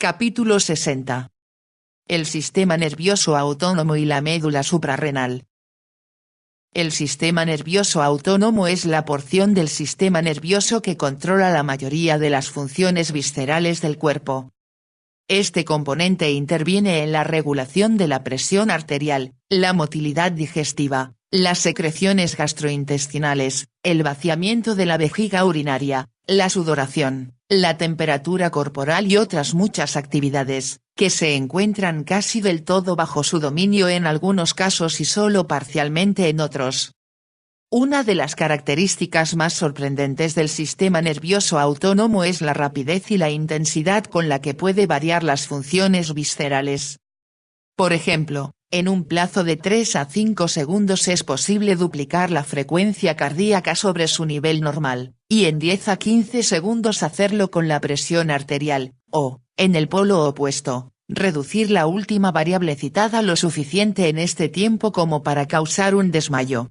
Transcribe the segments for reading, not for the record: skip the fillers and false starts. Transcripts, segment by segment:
Capítulo 60. El sistema nervioso autónomo y la médula suprarrenal. El sistema nervioso autónomo es la porción del sistema nervioso que controla la mayoría de las funciones viscerales del cuerpo. Este componente interviene en la regulación de la presión arterial, la motilidad digestiva, las secreciones gastrointestinales, el vaciamiento de la vejiga urinaria, la sudoración, la temperatura corporal y otras muchas actividades, que se encuentran casi del todo bajo su dominio en algunos casos y solo parcialmente en otros. Una de las características más sorprendentes del sistema nervioso autónomo es la rapidez y la intensidad con la que puede variar las funciones viscerales. Por ejemplo, en un plazo de 3 a 5 segundos es posible duplicar la frecuencia cardíaca sobre su nivel normal, y en 10 a 15 segundos hacerlo con la presión arterial, o, en el polo opuesto, reducir la última variable citada lo suficiente en este tiempo como para causar un desmayo.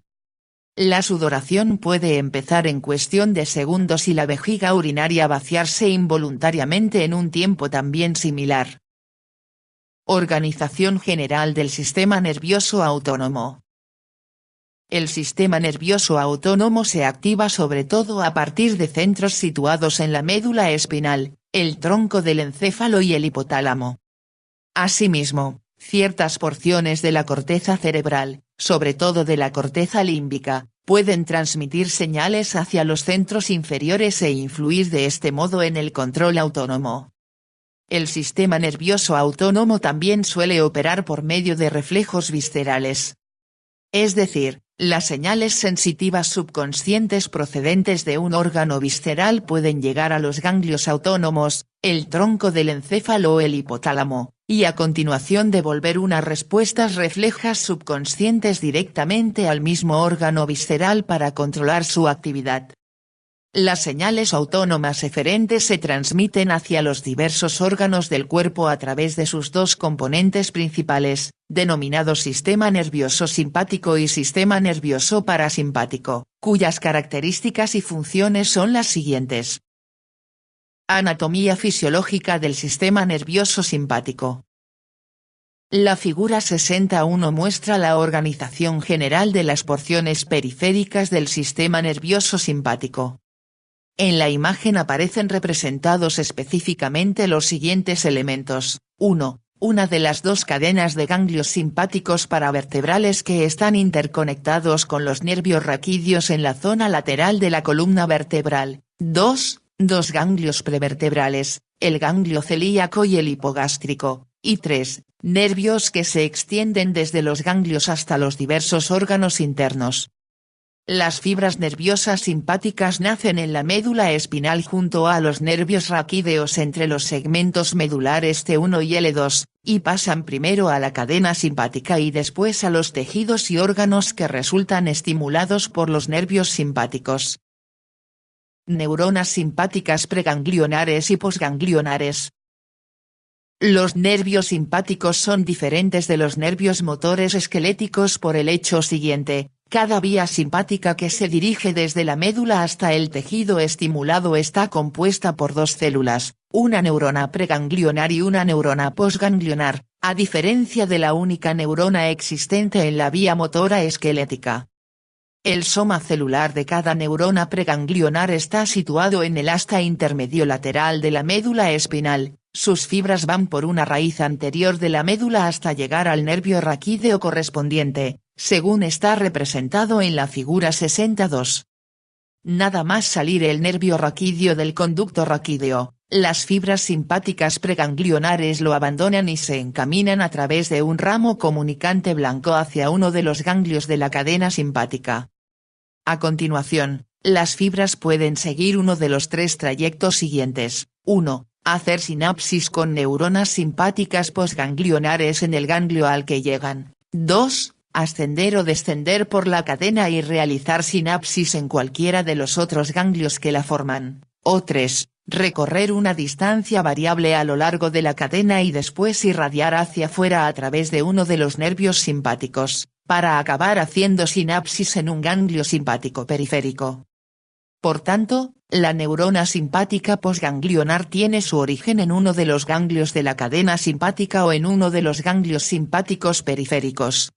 La sudoración puede empezar en cuestión de segundos y la vejiga urinaria vaciarse involuntariamente en un tiempo también similar. Organización general del sistema nervioso autónomo. El sistema nervioso autónomo se activa sobre todo a partir de centros situados en la médula espinal, el tronco del encéfalo y el hipotálamo. Asimismo, ciertas porciones de la corteza cerebral, sobre todo de la corteza límbica, pueden transmitir señales hacia los centros inferiores e influir de este modo en el control autónomo. El sistema nervioso autónomo también suele operar por medio de reflejos viscerales. Es decir, las señales sensitivas subconscientes procedentes de un órgano visceral pueden llegar a los ganglios autónomos, el tronco del encéfalo o el hipotálamo, y a continuación devolver unas respuestas reflejas subconscientes directamente al mismo órgano visceral para controlar su actividad. Las señales autónomas eferentes se transmiten hacia los diversos órganos del cuerpo a través de sus dos componentes principales, denominados sistema nervioso simpático y sistema nervioso parasimpático, cuyas características y funciones son las siguientes. Anatomía fisiológica del sistema nervioso simpático. La figura 61 muestra la organización general de las porciones periféricas del sistema nervioso simpático. En la imagen aparecen representados específicamente los siguientes elementos. 1. Una de las dos cadenas de ganglios simpáticos paravertebrales que están interconectados con los nervios raquídeos en la zona lateral de la columna vertebral. 2. Dos ganglios prevertebrales, el ganglio celíaco y el hipogástrico. Y 3. Nervios que se extienden desde los ganglios hasta los diversos órganos internos. Las fibras nerviosas simpáticas nacen en la médula espinal junto a los nervios raquídeos entre los segmentos medulares T1 y L2, y pasan primero a la cadena simpática y después a los tejidos y órganos que resultan estimulados por los nervios simpáticos. Neuronas simpáticas preganglionares y posganglionares. Los nervios simpáticos son diferentes de los nervios motores esqueléticos por el hecho siguiente. Cada vía simpática que se dirige desde la médula hasta el tejido estimulado está compuesta por dos células, una neurona preganglionar y una neurona posganglionar, a diferencia de la única neurona existente en la vía motora esquelética. El soma celular de cada neurona preganglionar está situado en el asta intermedio lateral de la médula espinal. Sus fibras van por una raíz anterior de la médula hasta llegar al nervio raquídeo correspondiente, según está representado en la figura 62. Nada más salir el nervio raquídeo del conducto raquídeo, las fibras simpáticas preganglionares lo abandonan y se encaminan a través de un ramo comunicante blanco hacia uno de los ganglios de la cadena simpática. A continuación, las fibras pueden seguir uno de los tres trayectos siguientes. 1. Hacer sinapsis con neuronas simpáticas posganglionares en el ganglio al que llegan. 2. Ascender o descender por la cadena y realizar sinapsis en cualquiera de los otros ganglios que la forman. O 3. Recorrer una distancia variable a lo largo de la cadena y después irradiar hacia afuera a través de uno de los nervios simpáticos, para acabar haciendo sinapsis en un ganglio simpático periférico. Por tanto, La neurona simpática posganglionar tiene su origen en uno de los ganglios de la cadena simpática o en uno de los ganglios simpáticos periféricos.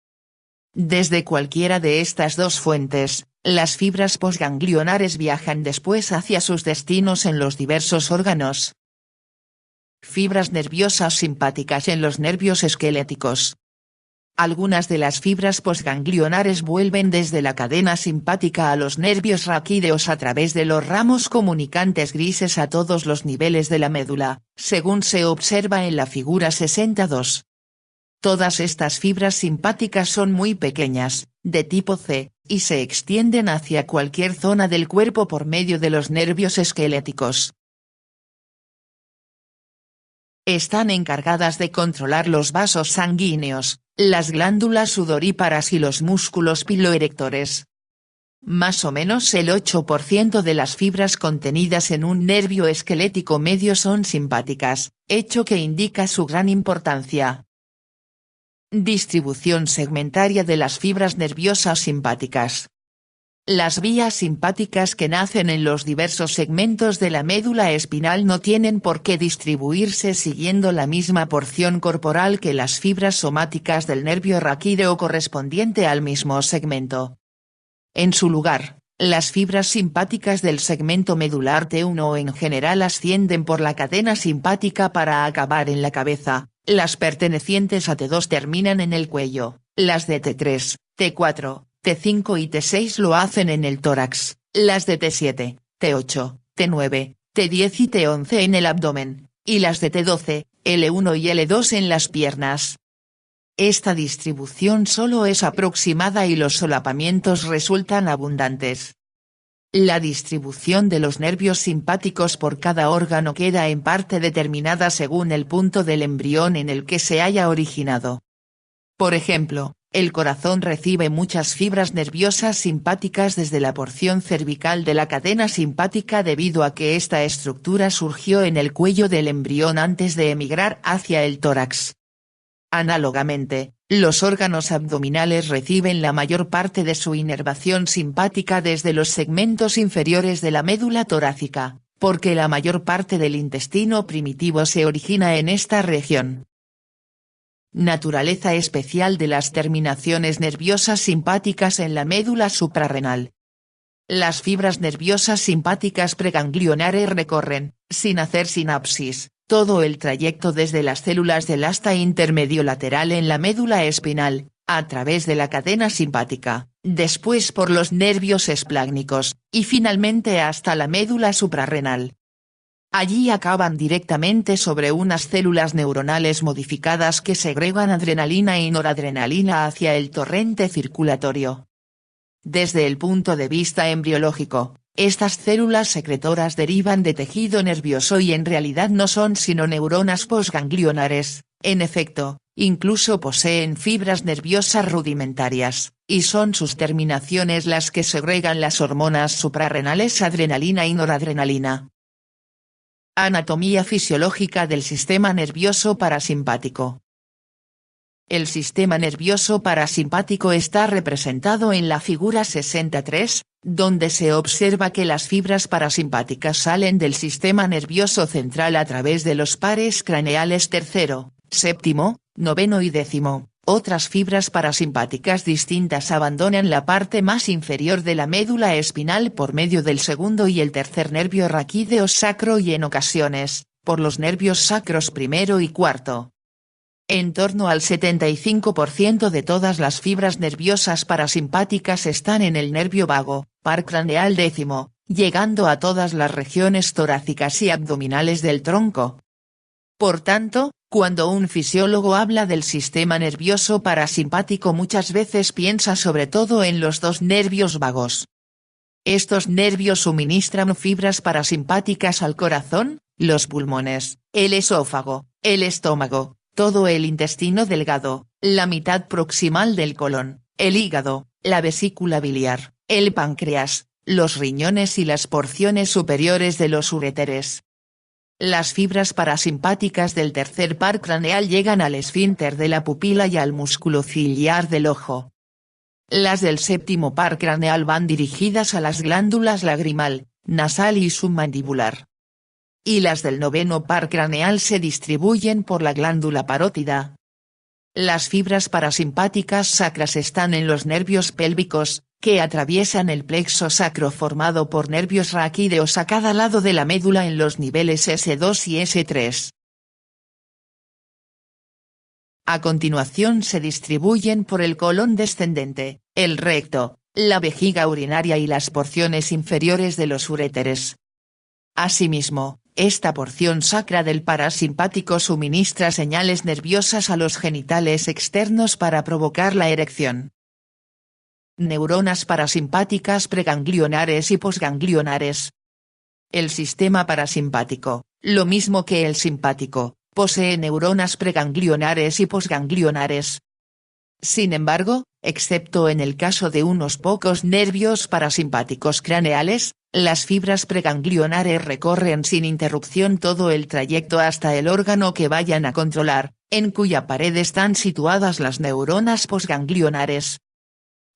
Desde cualquiera de estas dos fuentes, las fibras posganglionares viajan después hacia sus destinos en los diversos órganos. Fibras nerviosas simpáticas en los nervios esqueléticos. Algunas de las fibras posganglionares vuelven desde la cadena simpática a los nervios raquídeos a través de los ramos comunicantes grises a todos los niveles de la médula, según se observa en la figura 62. Todas estas fibras simpáticas son muy pequeñas, de tipo C, y se extienden hacia cualquier zona del cuerpo por medio de los nervios esqueléticos. Están encargadas de controlar los vasos sanguíneos, las glándulas sudoríparas y los músculos piloerectores. Más o menos el 8% de las fibras contenidas en un nervio esquelético medio son simpáticas, hecho que indica su gran importancia. Distribución segmentaria de las fibras nerviosas simpáticas. Las vías simpáticas que nacen en los diversos segmentos de la médula espinal no tienen por qué distribuirse siguiendo la misma porción corporal que las fibras somáticas del nervio raquídeo correspondiente al mismo segmento. En su lugar, las fibras simpáticas del segmento medular T1 en general ascienden por la cadena simpática para acabar en la cabeza. Las pertenecientes a T2 terminan en el cuello, las de T3, T4, T5 y T6 lo hacen en el tórax, las de T7, T8, T9, T10 y T11 en el abdomen, y las de T12, L1 y L2 en las piernas. Esta distribución solo es aproximada y los solapamientos resultan abundantes. La distribución de los nervios simpáticos por cada órgano queda en parte determinada según el punto del embrión en el que se haya originado. Por ejemplo, el corazón recibe muchas fibras nerviosas simpáticas desde la porción cervical de la cadena simpática debido a que esta estructura surgió en el cuello del embrión antes de emigrar hacia el tórax. Análogamente, los órganos abdominales reciben la mayor parte de su inervación simpática desde los segmentos inferiores de la médula torácica, porque la mayor parte del intestino primitivo se origina en esta región. Naturaleza especial de las terminaciones nerviosas simpáticas en la médula suprarrenal. Las fibras nerviosas simpáticas preganglionares recorren, sin hacer sinapsis, todo el trayecto desde las células del asta intermedio lateral en la médula espinal, a través de la cadena simpática, después por los nervios esplágnicos, y finalmente hasta la médula suprarrenal. Allí acaban directamente sobre unas células neuronales modificadas que segregan adrenalina y noradrenalina hacia el torrente circulatorio. Desde el punto de vista embriológico, estas células secretoras derivan de tejido nervioso y en realidad no son sino neuronas posganglionares, en efecto, incluso poseen fibras nerviosas rudimentarias, y son sus terminaciones las que segregan las hormonas suprarrenales adrenalina y noradrenalina. Anatomía fisiológica del sistema nervioso parasimpático. El sistema nervioso parasimpático está representado en la figura 63, donde se observa que las fibras parasimpáticas salen del sistema nervioso central a través de los pares craneales tercero, séptimo, noveno y décimo. Otras fibras parasimpáticas distintas abandonan la parte más inferior de la médula espinal por medio del segundo y el tercer nervio raquídeo sacro y en ocasiones, por los nervios sacros primero y cuarto. En torno al 75% de todas las fibras nerviosas parasimpáticas están en el nervio vago, par craneal décimo, llegando a todas las regiones torácicas y abdominales del tronco. Por tanto, cuando un fisiólogo habla del sistema nervioso parasimpático muchas veces piensa sobre todo en los dos nervios vagos. Estos nervios suministran fibras parasimpáticas al corazón, los pulmones, el esófago, el estómago, todo el intestino delgado, la mitad proximal del colon, el hígado, la vesícula biliar, el páncreas, los riñones y las porciones superiores de los uréteres. Las fibras parasimpáticas del tercer par craneal llegan al esfínter de la pupila y al músculo ciliar del ojo. Las del séptimo par craneal van dirigidas a las glándulas lagrimal, nasal y submandibular. Y las del noveno par craneal se distribuyen por la glándula parótida. Las fibras parasimpáticas sacras están en los nervios pélvicos, que atraviesan el plexo sacro formado por nervios raquídeos a cada lado de la médula en los niveles S2 y S3. A continuación se distribuyen por el colon descendente, el recto, la vejiga urinaria y las porciones inferiores de los uréteres. Asimismo, esta porción sacra del parasimpático suministra señales nerviosas a los genitales externos para provocar la erección. Neuronas parasimpáticas preganglionares y posganglionares. El sistema parasimpático, lo mismo que el simpático, posee neuronas preganglionares y posganglionares. Sin embargo, excepto en el caso de unos pocos nervios parasimpáticos craneales, las fibras preganglionares recorren sin interrupción todo el trayecto hasta el órgano que vayan a controlar, en cuya pared están situadas las neuronas posganglionares.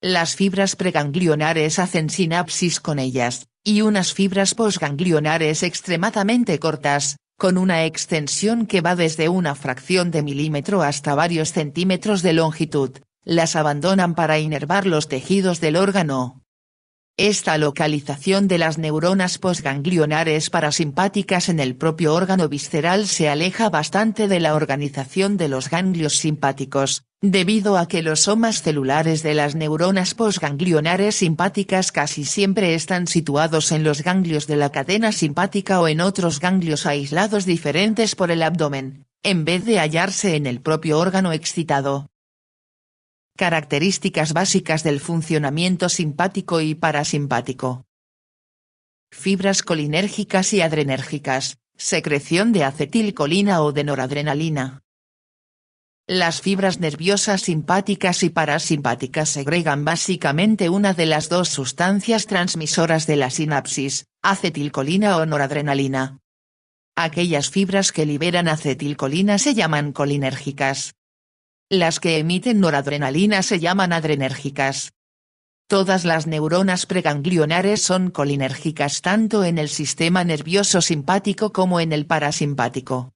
Las fibras preganglionares hacen sinapsis con ellas, y unas fibras posganglionares extremadamente cortas, con una extensión que va desde una fracción de milímetro hasta varios centímetros de longitud, las abandonan para inervar los tejidos del órgano. Esta localización de las neuronas posganglionares parasimpáticas en el propio órgano visceral se aleja bastante de la organización de los ganglios simpáticos, debido a que los somas celulares de las neuronas posganglionares simpáticas casi siempre están situados en los ganglios de la cadena simpática o en otros ganglios aislados diferentes por el abdomen, en vez de hallarse en el propio órgano excitado. Características básicas del funcionamiento simpático y parasimpático. Fibras colinérgicas y adrenérgicas, secreción de acetilcolina o de noradrenalina. Las fibras nerviosas simpáticas y parasimpáticas segregan básicamente una de las dos sustancias transmisoras de la sinapsis, acetilcolina o noradrenalina. Aquellas fibras que liberan acetilcolina se llaman colinérgicas. Las que emiten noradrenalina se llaman adrenérgicas. Todas las neuronas preganglionares son colinérgicas tanto en el sistema nervioso simpático como en el parasimpático.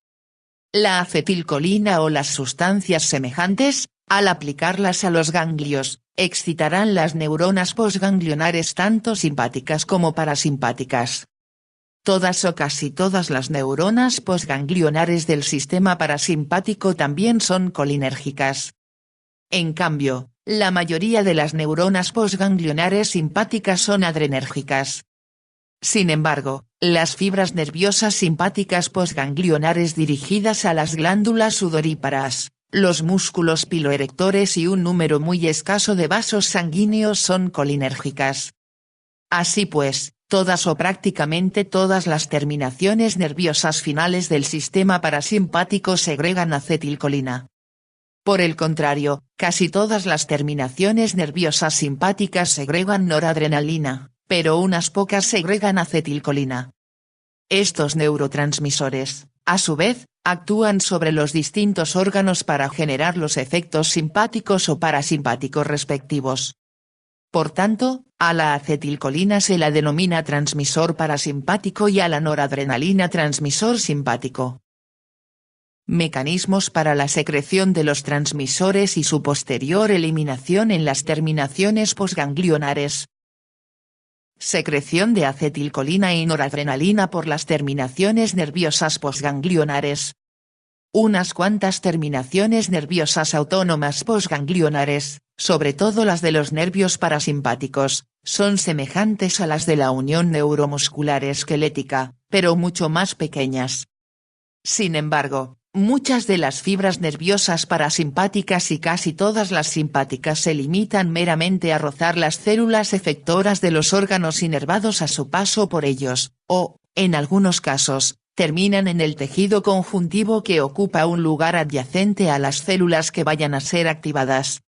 La acetilcolina o las sustancias semejantes, al aplicarlas a los ganglios, excitarán las neuronas posganglionares tanto simpáticas como parasimpáticas. Todas o casi todas las neuronas posganglionares del sistema parasimpático también son colinérgicas. En cambio, la mayoría de las neuronas posganglionares simpáticas son adrenérgicas. Sin embargo, las fibras nerviosas simpáticas posganglionares dirigidas a las glándulas sudoríparas, los músculos piloerectores y un número muy escaso de vasos sanguíneos son colinérgicas. Así pues, todas o prácticamente todas las terminaciones nerviosas finales del sistema parasimpático segregan acetilcolina. Por el contrario, casi todas las terminaciones nerviosas simpáticas segregan noradrenalina, pero unas pocas segregan acetilcolina. Estos neurotransmisores, a su vez, actúan sobre los distintos órganos para generar los efectos simpáticos o parasimpáticos respectivos. Por tanto, a la acetilcolina se la denomina transmisor parasimpático y a la noradrenalina transmisor simpático. Mecanismos para la secreción de los transmisores y su posterior eliminación en las terminaciones posganglionares. Secreción de acetilcolina y noradrenalina por las terminaciones nerviosas posganglionares. Unas cuantas terminaciones nerviosas autónomas posganglionares, sobre todo las de los nervios parasimpáticos, son semejantes a las de la unión neuromuscular esquelética, pero mucho más pequeñas. Sin embargo, muchas de las fibras nerviosas parasimpáticas y casi todas las simpáticas se limitan meramente a rozar las células efectoras de los órganos inervados a su paso por ellos, o, en algunos casos, terminan en el tejido conjuntivo que ocupa un lugar adyacente a las células que vayan a ser activadas.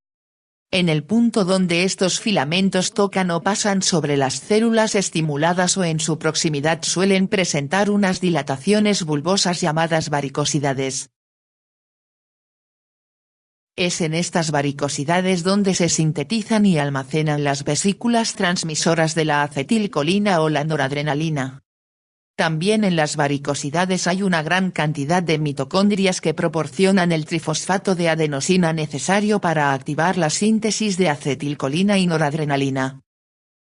En el punto donde estos filamentos tocan o pasan sobre las células estimuladas o en su proximidad suelen presentar unas dilataciones bulbosas llamadas varicosidades. Es en estas varicosidades donde se sintetizan y almacenan las vesículas transmisoras de la acetilcolina o la noradrenalina. También en las varicosidades hay una gran cantidad de mitocondrias que proporcionan el trifosfato de adenosina necesario para activar la síntesis de acetilcolina y noradrenalina.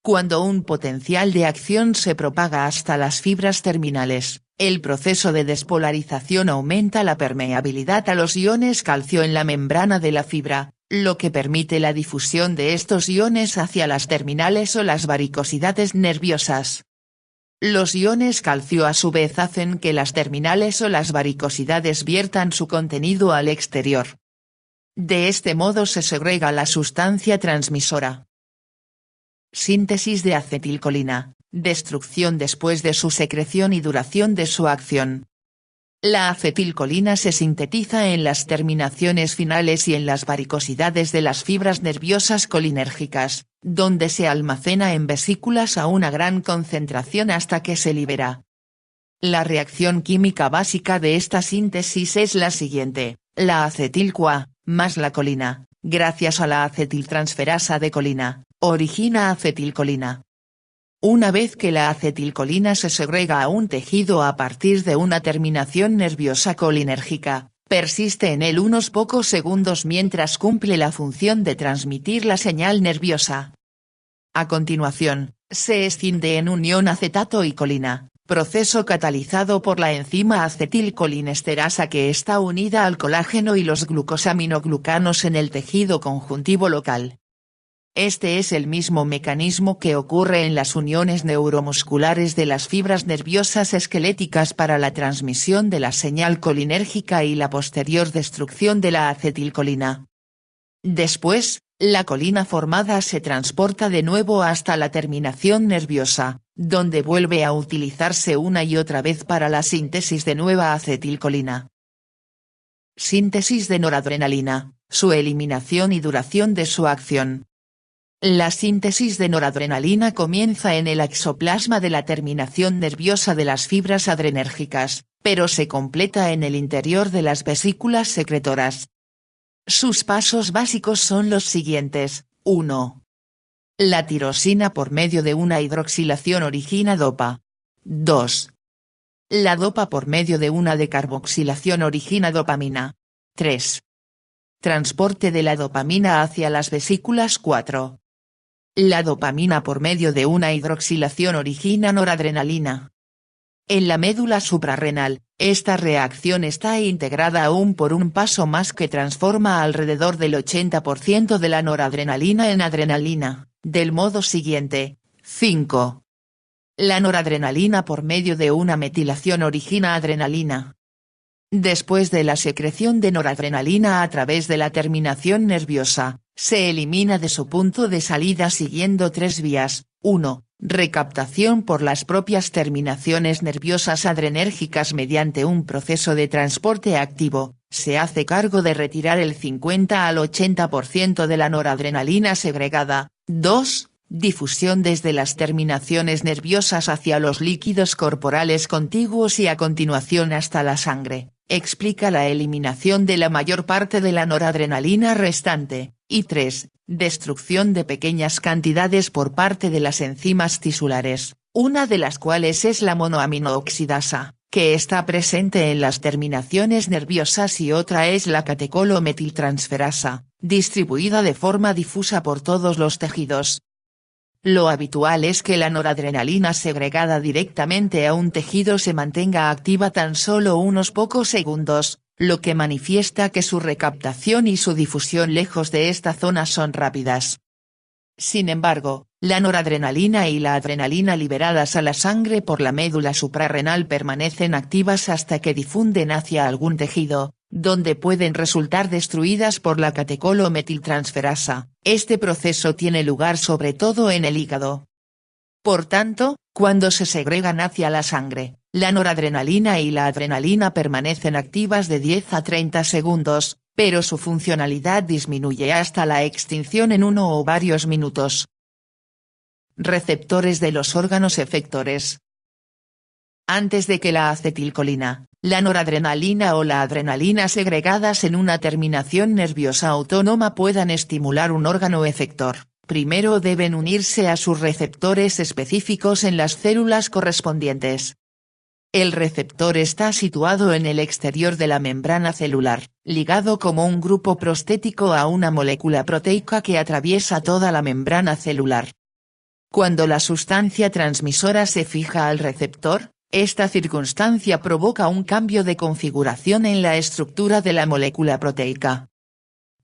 Cuando un potencial de acción se propaga hasta las fibras terminales, el proceso de despolarización aumenta la permeabilidad a los iones calcio en la membrana de la fibra, lo que permite la difusión de estos iones hacia las terminales o las varicosidades nerviosas. Los iones calcio a su vez hacen que las terminales o las varicosidades viertan su contenido al exterior. De este modo se segrega la sustancia transmisora. Síntesis de acetilcolina, destrucción después de su secreción y duración de su acción. La acetilcolina se sintetiza en las terminaciones finales y en las varicosidades de las fibras nerviosas colinérgicas, donde se almacena en vesículas a una gran concentración hasta que se libera. La reacción química básica de esta síntesis es la siguiente: la acetil-CoA, más la colina, gracias a la acetiltransferasa de colina, origina acetilcolina. Una vez que la acetilcolina se segrega a un tejido a partir de una terminación nerviosa colinérgica, persiste en él unos pocos segundos mientras cumple la función de transmitir la señal nerviosa. A continuación, se escinde en unión acetato y colina, proceso catalizado por la enzima acetilcolinesterasa que está unida al colágeno y los glucosaminoglucanos en el tejido conjuntivo local. Este es el mismo mecanismo que ocurre en las uniones neuromusculares de las fibras nerviosas esqueléticas para la transmisión de la señal colinérgica y la posterior destrucción de la acetilcolina. Después, la colina formada se transporta de nuevo hasta la terminación nerviosa, donde vuelve a utilizarse una y otra vez para la síntesis de nueva acetilcolina. Síntesis de noradrenalina, su eliminación y duración de su acción. La síntesis de noradrenalina comienza en el exoplasma de la terminación nerviosa de las fibras adrenérgicas, pero se completa en el interior de las vesículas secretoras. Sus pasos básicos son los siguientes: 1. La tirosina por medio de una hidroxilación origina dopa. 2. La dopa por medio de una decarboxilación origina dopamina. 3. Transporte de la dopamina hacia las vesículas. 4. La dopamina por medio de una hidroxilación origina noradrenalina. En la médula suprarrenal, esta reacción está integrada aún por un paso más que transforma alrededor del 80% de la noradrenalina en adrenalina, del modo siguiente: 5. La noradrenalina por medio de una metilación origina adrenalina. Después de la secreción de noradrenalina a través de la terminación nerviosa, se elimina de su punto de salida siguiendo 3 vías: 1. Recaptación por las propias terminaciones nerviosas adrenérgicas mediante un proceso de transporte activo, se hace cargo de retirar el 50 al 80% de la noradrenalina segregada. 2. Difusión desde las terminaciones nerviosas hacia los líquidos corporales contiguos y a continuación hasta la sangre, explica la eliminación de la mayor parte de la noradrenalina restante. Y 3. Destrucción de pequeñas cantidades por parte de las enzimas tisulares, una de las cuales es la monoaminooxidasa, que está presente en las terminaciones nerviosas, y otra es la catecolo-metiltransferasa, distribuida de forma difusa por todos los tejidos. Lo habitual es que la noradrenalina segregada directamente a un tejido se mantenga activa tan solo unos pocos segundos, lo que manifiesta que su recaptación y su difusión lejos de esta zona son rápidas. Sin embargo, la noradrenalina y la adrenalina liberadas a la sangre por la médula suprarrenal permanecen activas hasta que difunden hacia algún tejido, donde pueden resultar destruidas por la catecolo-metiltransferasa. Este proceso tiene lugar sobre todo en el hígado. Por tanto, cuando se segregan hacia la sangre, la noradrenalina y la adrenalina permanecen activas de 10 a 30 segundos, pero su funcionalidad disminuye hasta la extinción en 1 o varios minutos. Receptores de los órganos efectores. Antes de que la acetilcolina, la noradrenalina o la adrenalina segregadas en una terminación nerviosa autónoma puedan estimular un órgano efector, primero deben unirse a sus receptores específicos en las células correspondientes. El receptor está situado en el exterior de la membrana celular, ligado como un grupo prostético a una molécula proteica que atraviesa toda la membrana celular. Cuando la sustancia transmisora se fija al receptor, esta circunstancia provoca un cambio de configuración en la estructura de la molécula proteica.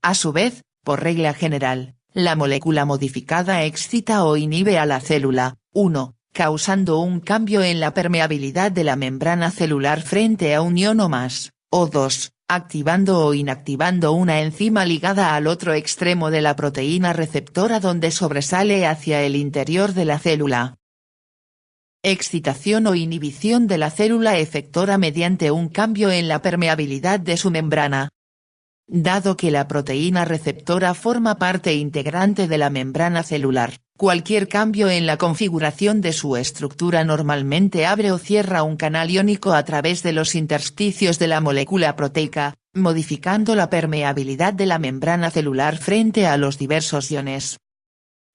A su vez, por regla general, la molécula modificada excita o inhibe a la célula, 1, causando un cambio en la permeabilidad de la membrana celular frente a un ion o más, o 2, activando o inactivando una enzima ligada al otro extremo de la proteína receptora donde sobresale hacia el interior de la célula. Excitación o inhibición de la célula efectora mediante un cambio en la permeabilidad de su membrana. Dado que la proteína receptora forma parte integrante de la membrana celular, cualquier cambio en la configuración de su estructura normalmente abre o cierra un canal iónico a través de los intersticios de la molécula proteica, modificando la permeabilidad de la membrana celular frente a los diversos iones.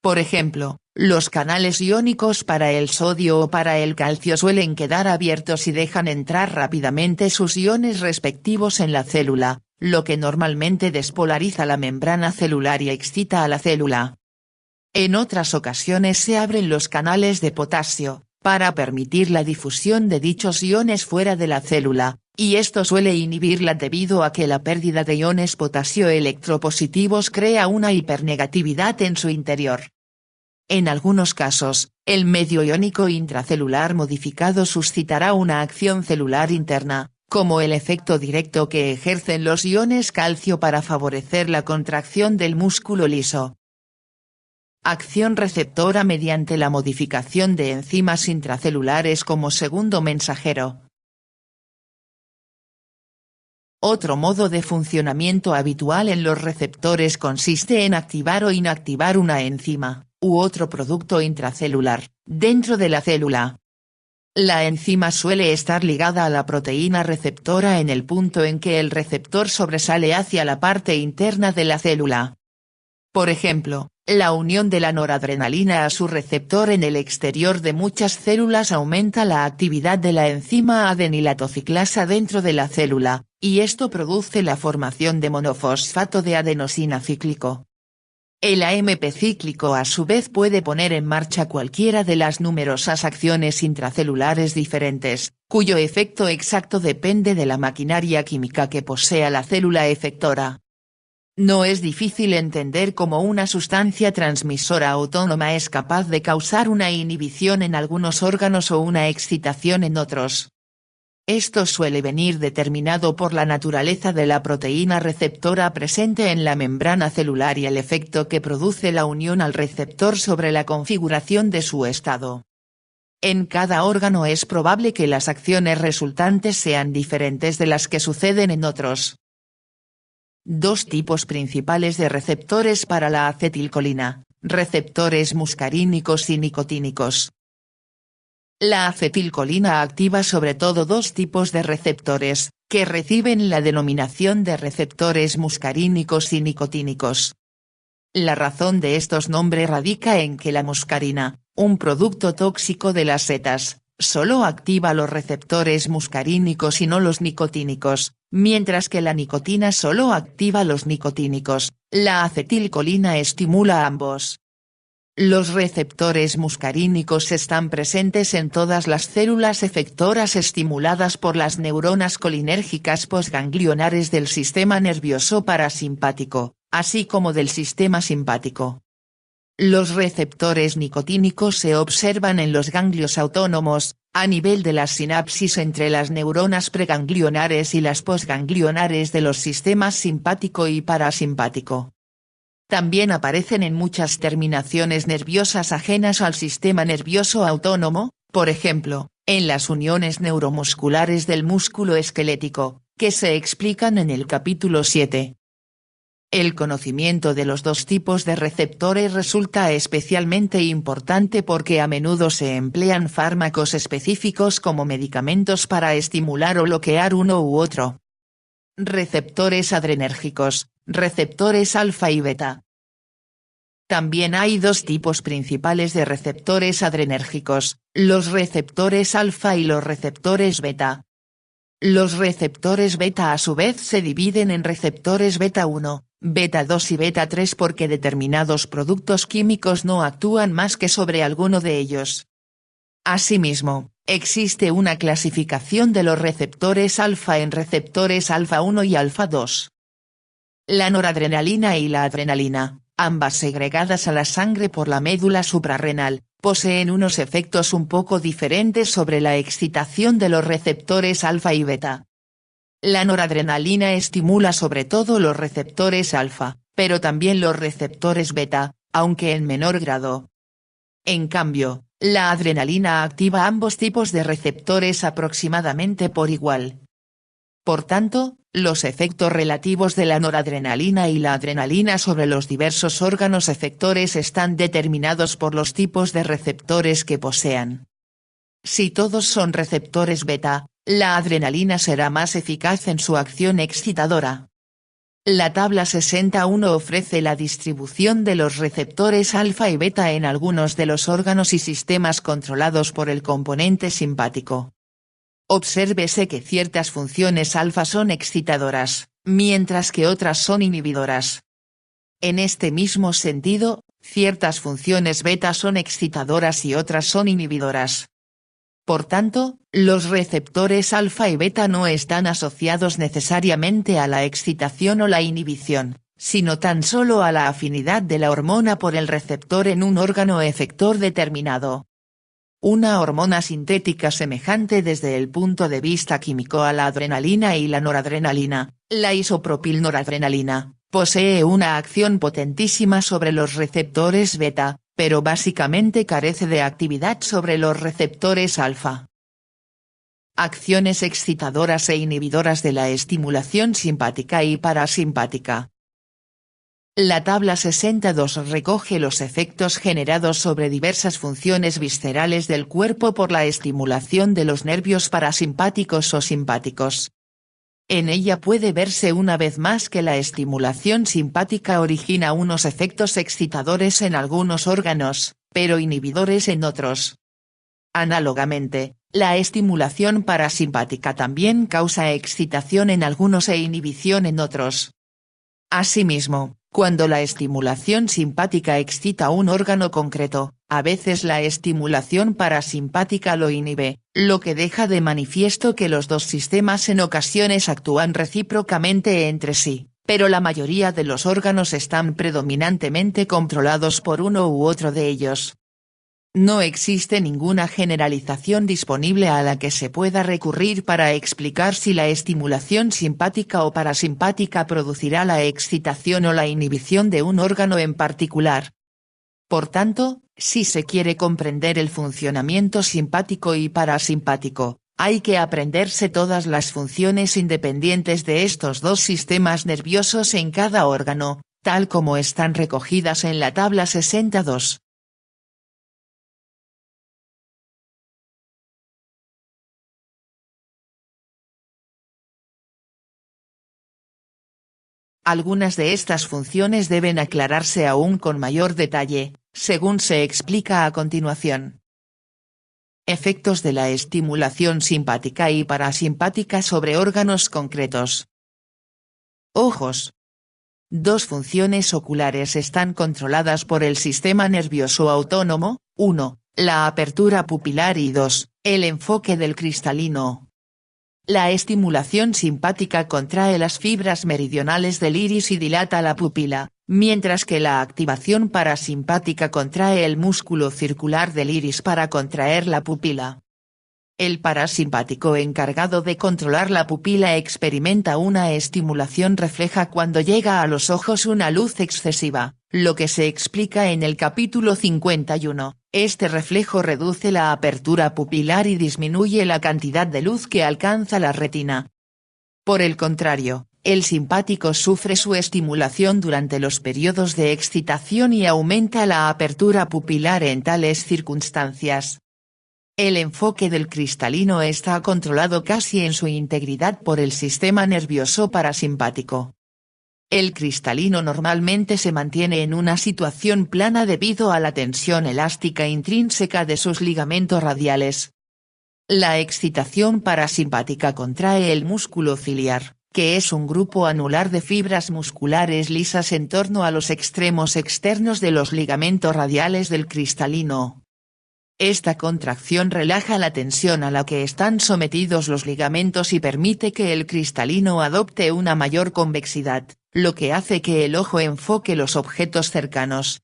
Por ejemplo, los canales iónicos para el sodio o para el calcio suelen quedar abiertos y dejan entrar rápidamente sus iones respectivos en la célula, lo que normalmente despolariza la membrana celular y excita a la célula. En otras ocasiones se abren los canales de potasio, para permitir la difusión de dichos iones fuera de la célula, y esto suele inhibirla debido a que la pérdida de iones potasio electropositivos crea una hipernegatividad en su interior. En algunos casos, el medio iónico intracelular modificado suscitará una acción celular interna, como el efecto directo que ejercen los iones calcio para favorecer la contracción del músculo liso. Acción receptora mediante la modificación de enzimas intracelulares como segundo mensajero. Otro modo de funcionamiento habitual en los receptores consiste en activar o inactivar una enzima, u otro producto intracelular, dentro de la célula. La enzima suele estar ligada a la proteína receptora en el punto en que el receptor sobresale hacia la parte interna de la célula. Por ejemplo, la unión de la noradrenalina a su receptor en el exterior de muchas células aumenta la actividad de la enzima adenilatociclasa dentro de la célula, y esto produce la formación de monofosfato de adenosina cíclico. El AMP cíclico a su vez puede poner en marcha cualquiera de las numerosas acciones intracelulares diferentes, cuyo efecto exacto depende de la maquinaria química que posea la célula efectora. No es difícil entender cómo una sustancia transmisora autónoma es capaz de causar una inhibición en algunos órganos o una excitación en otros. Esto suele venir determinado por la naturaleza de la proteína receptora presente en la membrana celular y el efecto que produce la unión al receptor sobre la configuración de su estado. En cada órgano es probable que las acciones resultantes sean diferentes de las que suceden en otros. Dos tipos principales de receptores para la acetilcolina, receptores muscarínicos y nicotínicos. La acetilcolina activa sobre todo dos tipos de receptores, que reciben la denominación de receptores muscarínicos y nicotínicos. La razón de estos nombres radica en que la muscarina, un producto tóxico de las setas, solo activa los receptores muscarínicos y no los nicotínicos, mientras que la nicotina solo activa los nicotínicos. La acetilcolina estimula ambos. Los receptores muscarínicos están presentes en todas las células efectoras estimuladas por las neuronas colinérgicas postganglionares del sistema nervioso parasimpático, así como del sistema simpático. Los receptores nicotínicos se observan en los ganglios autónomos, a nivel de las sinapsis entre las neuronas preganglionares y las postganglionares de los sistemas simpático y parasimpático. También aparecen en muchas terminaciones nerviosas ajenas al sistema nervioso autónomo, por ejemplo, en las uniones neuromusculares del músculo esquelético, que se explican en el capítulo 7. El conocimiento de los dos tipos de receptores resulta especialmente importante porque a menudo se emplean fármacos específicos como medicamentos para estimular o bloquear uno u otro. Receptores adrenérgicos, receptores alfa y beta. También hay dos tipos principales de receptores adrenérgicos, los receptores alfa y los receptores beta. Los receptores beta a su vez se dividen en receptores beta 1, beta 2 y beta 3 porque determinados productos químicos no actúan más que sobre alguno de ellos. Asimismo, existe una clasificación de los receptores alfa en receptores alfa 1 y alfa 2. La noradrenalina y la adrenalina, ambas segregadas a la sangre por la médula suprarrenal, poseen unos efectos un poco diferentes sobre la excitación de los receptores alfa y beta. La noradrenalina estimula sobre todo los receptores alfa, pero también los receptores beta, aunque en menor grado. En cambio, la adrenalina activa ambos tipos de receptores aproximadamente por igual. Por tanto, los efectos relativos de la noradrenalina y la adrenalina sobre los diversos órganos efectores están determinados por los tipos de receptores que posean. Si todos son receptores beta, la adrenalina será más eficaz en su acción excitadora. La tabla 61 ofrece la distribución de los receptores alfa y beta en algunos de los órganos y sistemas controlados por el componente simpático. Obsérvese que ciertas funciones alfa son excitadoras, mientras que otras son inhibidoras. En este mismo sentido, ciertas funciones beta son excitadoras y otras son inhibidoras. Por tanto, los receptores alfa y beta no están asociados necesariamente a la excitación o la inhibición, sino tan solo a la afinidad de la hormona por el receptor en un órgano efector determinado. Una hormona sintética semejante desde el punto de vista químico a la adrenalina y la noradrenalina, la isopropilnoradrenalina, posee una acción potentísima sobre los receptores beta, pero básicamente carece de actividad sobre los receptores alfa. Acciones excitadoras e inhibidoras de la estimulación simpática y parasimpática. La tabla 62 recoge los efectos generados sobre diversas funciones viscerales del cuerpo por la estimulación de los nervios parasimpáticos o simpáticos. En ella puede verse una vez más que la estimulación simpática origina unos efectos excitadores en algunos órganos, pero inhibidores en otros. Análogamente, la estimulación parasimpática también causa excitación en algunos e inhibición en otros. Asimismo, cuando la estimulación simpática excita un órgano concreto, a veces la estimulación parasimpática lo inhibe, lo que deja de manifiesto que los dos sistemas en ocasiones actúan recíprocamente entre sí, pero la mayoría de los órganos están predominantemente controlados por uno u otro de ellos. No existe ninguna generalización disponible a la que se pueda recurrir para explicar si la estimulación simpática o parasimpática producirá la excitación o la inhibición de un órgano en particular. Por tanto, si se quiere comprender el funcionamiento simpático y parasimpático, hay que aprenderse todas las funciones independientes de estos dos sistemas nerviosos en cada órgano, tal como están recogidas en la tabla 62. Algunas de estas funciones deben aclararse aún con mayor detalle, según se explica a continuación. Efectos de la estimulación simpática y parasimpática sobre órganos concretos. Ojos. Dos funciones oculares están controladas por el sistema nervioso autónomo, 1, la apertura pupilar y 2, el enfoque del cristalino. La estimulación simpática contrae las fibras meridionales del iris y dilata la pupila, mientras que la activación parasimpática contrae el músculo circular del iris para contraer la pupila. El parasimpático encargado de controlar la pupila experimenta una estimulación refleja cuando llega a los ojos una luz excesiva, lo que se explica en el capítulo 51. Este reflejo reduce la apertura pupilar y disminuye la cantidad de luz que alcanza la retina. Por el contrario, el simpático sufre su estimulación durante los periodos de excitación y aumenta la apertura pupilar en tales circunstancias. El enfoque del cristalino está controlado casi en su integridad por el sistema nervioso parasimpático. El cristalino normalmente se mantiene en una situación plana debido a la tensión elástica intrínseca de sus ligamentos radiales. La excitación parasimpática contrae el músculo ciliar, que es un grupo anular de fibras musculares lisas en torno a los extremos externos de los ligamentos radiales del cristalino. Esta contracción relaja la tensión a la que están sometidos los ligamentos y permite que el cristalino adopte una mayor convexidad, lo que hace que el ojo enfoque los objetos cercanos.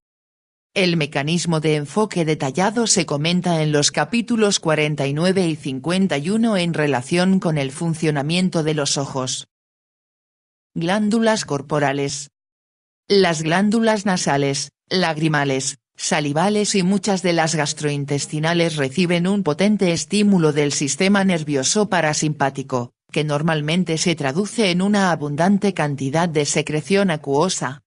El mecanismo de enfoque detallado se comenta en los capítulos 49 y 51 en relación con el funcionamiento de los ojos. Glándulas corporales. Las glándulas nasales, lagrimales, salivales y muchas de las gastrointestinales reciben un potente estímulo del sistema nervioso parasimpático, que normalmente se traduce en una abundante cantidad de secreción acuosa.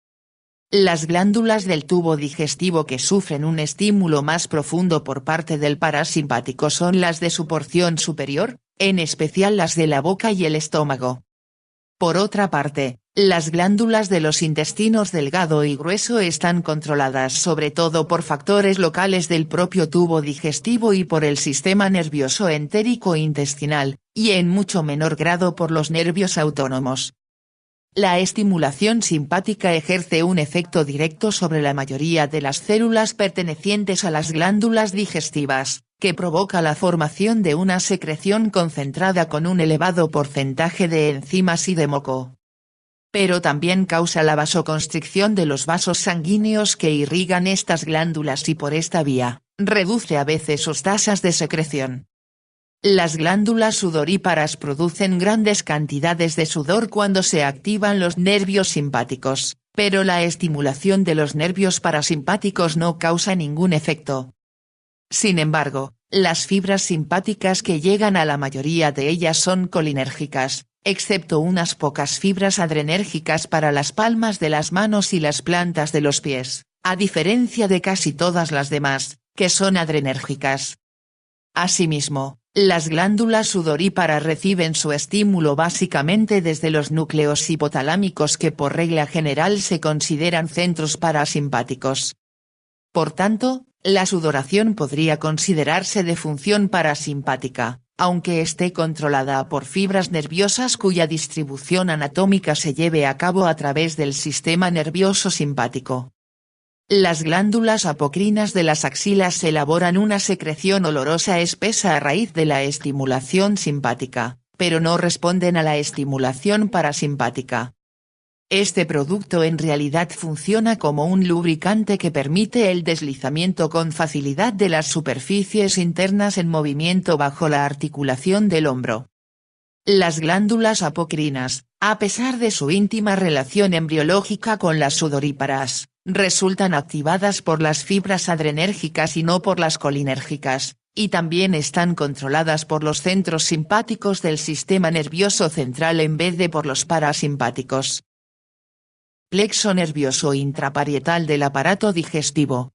Las glándulas del tubo digestivo que sufren un estímulo más profundo por parte del parasimpático son las de su porción superior, en especial las de la boca y el estómago. Por otra parte, las glándulas de los intestinos delgado y grueso están controladas sobre todo por factores locales del propio tubo digestivo y por el sistema nervioso entérico intestinal, y en mucho menor grado por los nervios autónomos. La estimulación simpática ejerce un efecto directo sobre la mayoría de las células pertenecientes a las glándulas digestivas, que provoca la formación de una secreción concentrada con un elevado porcentaje de enzimas y de moco. Pero también causa la vasoconstricción de los vasos sanguíneos que irrigan estas glándulas y por esta vía, reduce a veces sus tasas de secreción. Las glándulas sudoríparas producen grandes cantidades de sudor cuando se activan los nervios simpáticos, pero la estimulación de los nervios parasimpáticos no causa ningún efecto. Sin embargo, las fibras simpáticas que llegan a la mayoría de ellas son colinérgicas, excepto unas pocas fibras adrenérgicas para las palmas de las manos y las plantas de los pies, a diferencia de casi todas las demás, que son adrenérgicas. Asimismo, las glándulas sudoríparas reciben su estímulo básicamente desde los núcleos hipotalámicos que por regla general se consideran centros parasimpáticos. Por tanto, la sudoración podría considerarse de función parasimpática, aunque esté controlada por fibras nerviosas cuya distribución anatómica se lleve a cabo a través del sistema nervioso simpático. Las glándulas apocrinas de las axilas elaboran una secreción olorosa espesa a raíz de la estimulación simpática, pero no responden a la estimulación parasimpática. Este producto en realidad funciona como un lubricante que permite el deslizamiento con facilidad de las superficies internas en movimiento bajo la articulación del hombro. Las glándulas apocrinas, a pesar de su íntima relación embriológica con las sudoríparas, resultan activadas por las fibras adrenérgicas y no por las colinérgicas, y también están controladas por los centros simpáticos del sistema nervioso central en vez de por los parasimpáticos. Plexo nervioso intraparietal del aparato digestivo.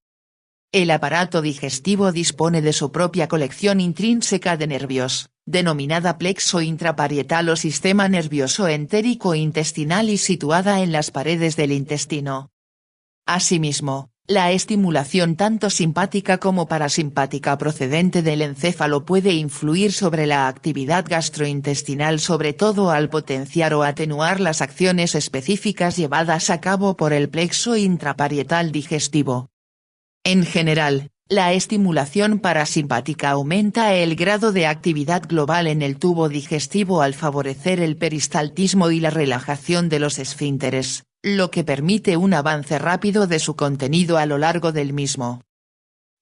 El aparato digestivo dispone de su propia colección intrínseca de nervios, denominada plexo intraparietal o sistema nervioso entérico intestinal y situada en las paredes del intestino. Asimismo, la estimulación tanto simpática como parasimpática procedente del encéfalo puede influir sobre la actividad gastrointestinal, sobre todo al potenciar o atenuar las acciones específicas llevadas a cabo por el plexo intraparietal digestivo. En general, la estimulación parasimpática aumenta el grado de actividad global en el tubo digestivo al favorecer el peristaltismo y la relajación de los esfínteres, lo que permite un avance rápido de su contenido a lo largo del mismo.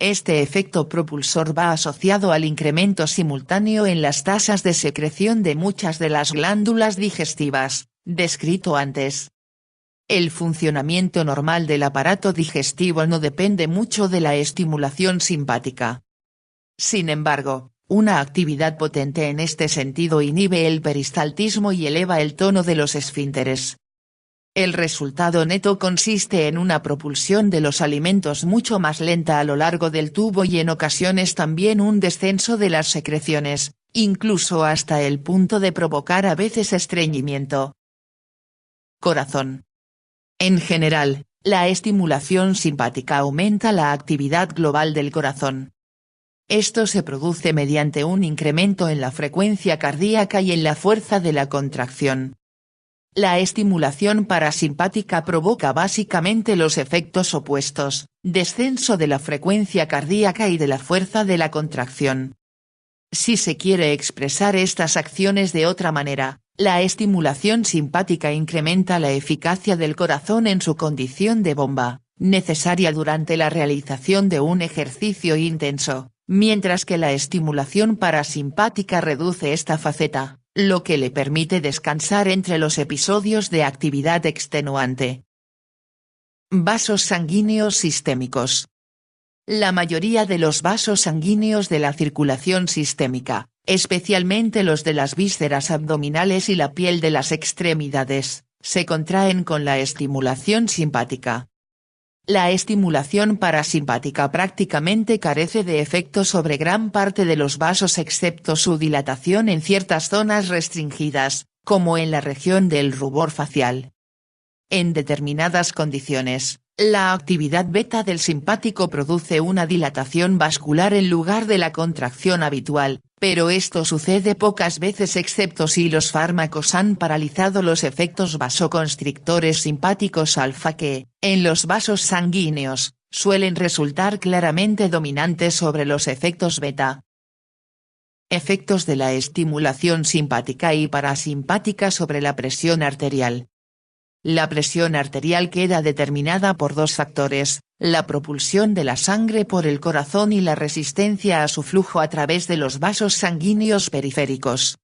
Este efecto propulsor va asociado al incremento simultáneo en las tasas de secreción de muchas de las glándulas digestivas, descrito antes. El funcionamiento normal del aparato digestivo no depende mucho de la estimulación simpática. Sin embargo, Una actividad potente en este sentido inhibe el peristaltismo y eleva el tono de los esfínteres. El resultado neto consiste en una propulsión de los alimentos mucho más lenta a lo largo del tubo y en ocasiones también un descenso de las secreciones, incluso hasta el punto de provocar a veces estreñimiento. Corazón. En general, la estimulación simpática aumenta la actividad global del corazón. Esto se produce mediante un incremento en la frecuencia cardíaca y en la fuerza de la contracción. La estimulación parasimpática provoca básicamente los efectos opuestos, descenso de la frecuencia cardíaca y de la fuerza de la contracción. Si se quiere expresar estas acciones de otra manera, la estimulación simpática incrementa la eficacia del corazón en su condición de bomba, necesaria durante la realización de un ejercicio intenso, mientras que la estimulación parasimpática reduce esta faceta, lo que le permite descansar entre los episodios de actividad extenuante. Vasos sanguíneos sistémicos. La mayoría de los vasos sanguíneos de la circulación sistémica, especialmente los de las vísceras abdominales y la piel de las extremidades, se contraen con la estimulación simpática. La estimulación parasimpática prácticamente carece de efecto sobre gran parte de los vasos excepto su dilatación en ciertas zonas restringidas, como en la región del rubor facial. En determinadas condiciones, la actividad beta del simpático produce una dilatación vascular en lugar de la contracción habitual, pero esto sucede pocas veces excepto si los fármacos han paralizado los efectos vasoconstrictores simpáticos alfa que, en los vasos sanguíneos, suelen resultar claramente dominantes sobre los efectos beta. Efectos de la estimulación simpática y parasimpática sobre la presión arterial. La presión arterial queda determinada por dos factores, la propulsión de la sangre por el corazón y la resistencia a su flujo a través de los vasos sanguíneos periféricos.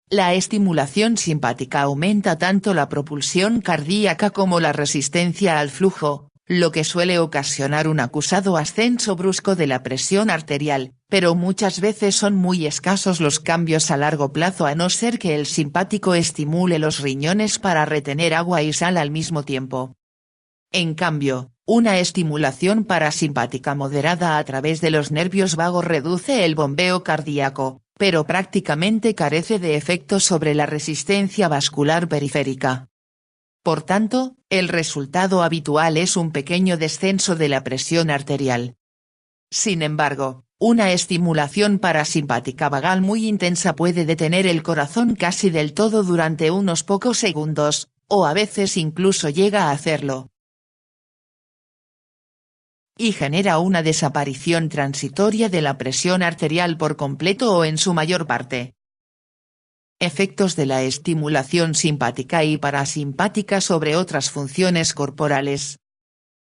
La estimulación simpática aumenta tanto la propulsión cardíaca como la resistencia al flujo, lo que suele ocasionar un acusado ascenso brusco de la presión arterial, pero muchas veces son muy escasos los cambios a largo plazo a no ser que el simpático estimule los riñones para retener agua y sal al mismo tiempo. En cambio, una estimulación parasimpática moderada a través de los nervios vagos reduce el bombeo cardíaco, pero prácticamente carece de efecto sobre la resistencia vascular periférica. Por tanto, el resultado habitual es un pequeño descenso de la presión arterial. Sin embargo, una estimulación parasimpática vagal muy intensa puede detener el corazón casi del todo durante unos pocos segundos, o a veces incluso llega a hacerlo. Y genera una desaparición transitoria de la presión arterial por completo o en su mayor parte. Efectos de la estimulación simpática y parasimpática sobre otras funciones corporales.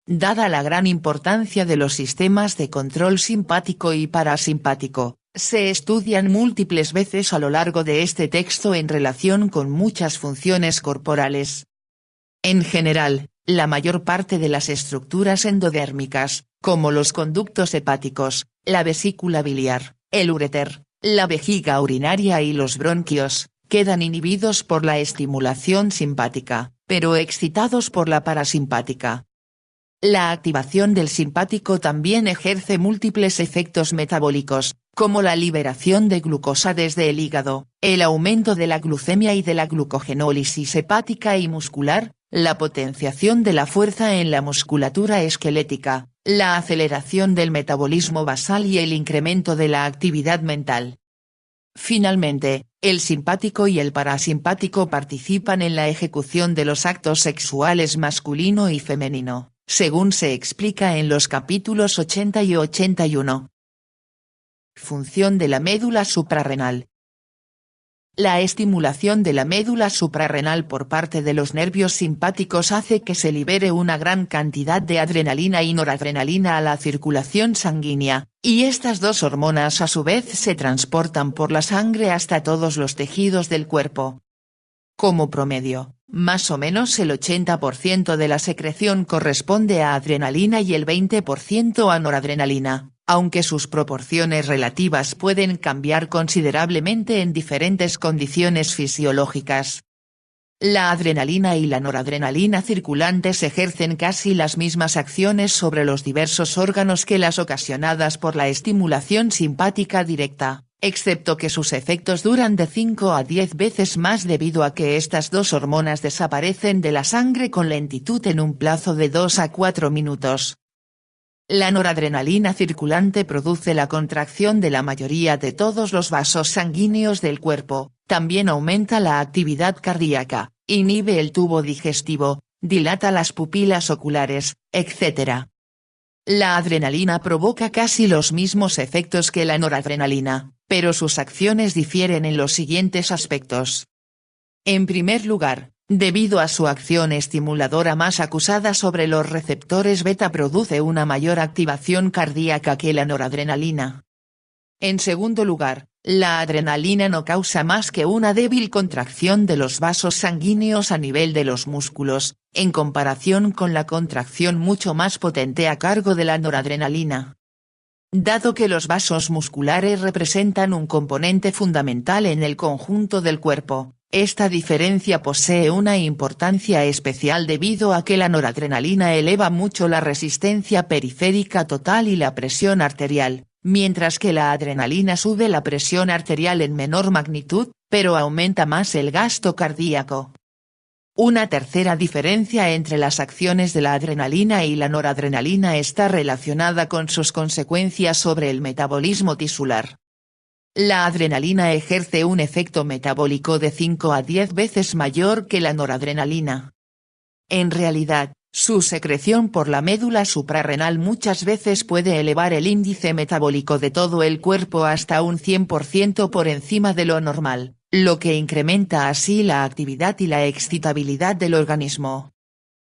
Dada la gran importancia de los sistemas de control simpático y parasimpático, se estudian múltiples veces a lo largo de este texto en relación con muchas funciones corporales. En general, la mayor parte de las estructuras endodérmicas, como los conductos hepáticos, la vesícula biliar, el uréter, la vejiga urinaria y los bronquios, quedan inhibidos por la estimulación simpática, pero excitados por la parasimpática. La activación del simpático también ejerce múltiples efectos metabólicos, como la liberación de glucosa desde el hígado, el aumento de la glucemia y de la glucogenólisis hepática y muscular, la potenciación de la fuerza en la musculatura esquelética, la aceleración del metabolismo basal y el incremento de la actividad mental. Finalmente, el simpático y el parasimpático participan en la ejecución de los actos sexuales masculino y femenino, según se explica en los capítulos 80 y 81. Función de la médula suprarrenal. La estimulación de la médula suprarrenal por parte de los nervios simpáticos hace que se libere una gran cantidad de adrenalina y noradrenalina a la circulación sanguínea, y estas dos hormonas a su vez se transportan por la sangre hasta todos los tejidos del cuerpo. Como promedio, más o menos el 80% de la secreción corresponde a adrenalina y el 20% a noradrenalina, aunque sus proporciones relativas pueden cambiar considerablemente en diferentes condiciones fisiológicas. La adrenalina y la noradrenalina circulantes ejercen casi las mismas acciones sobre los diversos órganos que las ocasionadas por la estimulación simpática directa, excepto que sus efectos duran de 5 a 10 veces más debido a que estas dos hormonas desaparecen de la sangre con lentitud en un plazo de 2 a 4 minutos. La noradrenalina circulante produce la contracción de la mayoría de todos los vasos sanguíneos del cuerpo, también aumenta la actividad cardíaca, inhibe el tubo digestivo, dilata las pupilas oculares, etc. La adrenalina provoca casi los mismos efectos que la noradrenalina, pero sus acciones difieren en los siguientes aspectos. En primer lugar, debido a su acción estimuladora más acusada sobre los receptores beta produce una mayor activación cardíaca que la noradrenalina. En segundo lugar, la adrenalina no causa más que una débil contracción de los vasos sanguíneos a nivel de los músculos, en comparación con la contracción mucho más potente a cargo de la noradrenalina. Dado que los vasos musculares representan un componente fundamental en el conjunto del cuerpo, esta diferencia posee una importancia especial debido a que la noradrenalina eleva mucho la resistencia periférica total y la presión arterial, mientras que la adrenalina sube la presión arterial en menor magnitud, pero aumenta más el gasto cardíaco. Una tercera diferencia entre las acciones de la adrenalina y la noradrenalina está relacionada con sus consecuencias sobre el metabolismo tisular. La adrenalina ejerce un efecto metabólico de 5 a 10 veces mayor que la noradrenalina. En realidad, su secreción por la médula suprarrenal muchas veces puede elevar el índice metabólico de todo el cuerpo hasta un 100% por encima de lo normal, lo que incrementa así la actividad y la excitabilidad del organismo.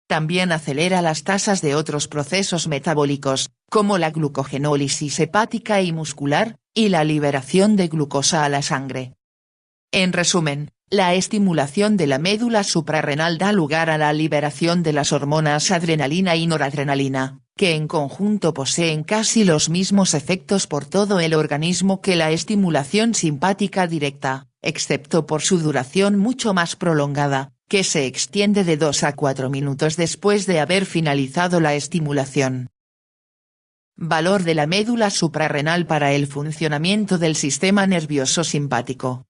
También acelera las tasas de otros procesos metabólicos, como la glucogenólisis hepática y muscular, y la liberación de glucosa a la sangre. En resumen, la estimulación de la médula suprarrenal da lugar a la liberación de las hormonas adrenalina y noradrenalina, que en conjunto poseen casi los mismos efectos por todo el organismo que la estimulación simpática directa, excepto por su duración mucho más prolongada, que se extiende de 2 a 4 minutos después de haber finalizado la estimulación. Valor de la médula suprarrenal para el funcionamiento del sistema nervioso simpático.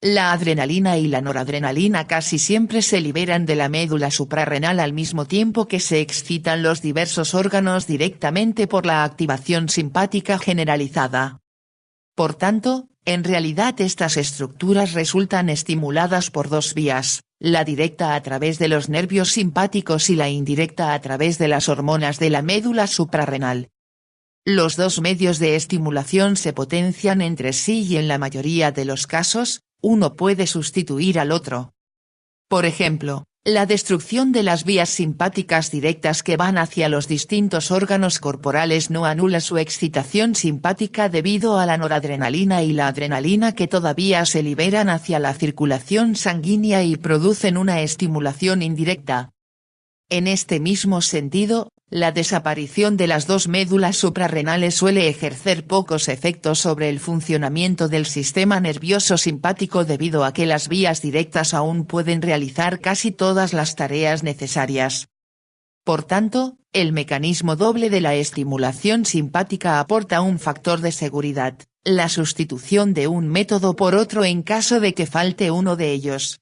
La adrenalina y la noradrenalina casi siempre se liberan de la médula suprarrenal al mismo tiempo que se excitan los diversos órganos directamente por la activación simpática generalizada. Por tanto, en realidad estas estructuras resultan estimuladas por dos vías, la directa a través de los nervios simpáticos y la indirecta a través de las hormonas de la médula suprarrenal. Los dos medios de estimulación se potencian entre sí y en la mayoría de los casos, uno puede sustituir al otro. Por ejemplo, la destrucción de las vías simpáticas directas que van hacia los distintos órganos corporales no anula su excitación simpática debido a la noradrenalina y la adrenalina que todavía se liberan hacia la circulación sanguínea y producen una estimulación indirecta. En este mismo sentido, la desaparición de las dos médulas suprarrenales suele ejercer pocos efectos sobre el funcionamiento del sistema nervioso simpático debido a que las vías directas aún pueden realizar casi todas las tareas necesarias. Por tanto, el mecanismo doble de la estimulación simpática aporta un factor de seguridad, la sustitución de un método por otro en caso de que falte uno de ellos.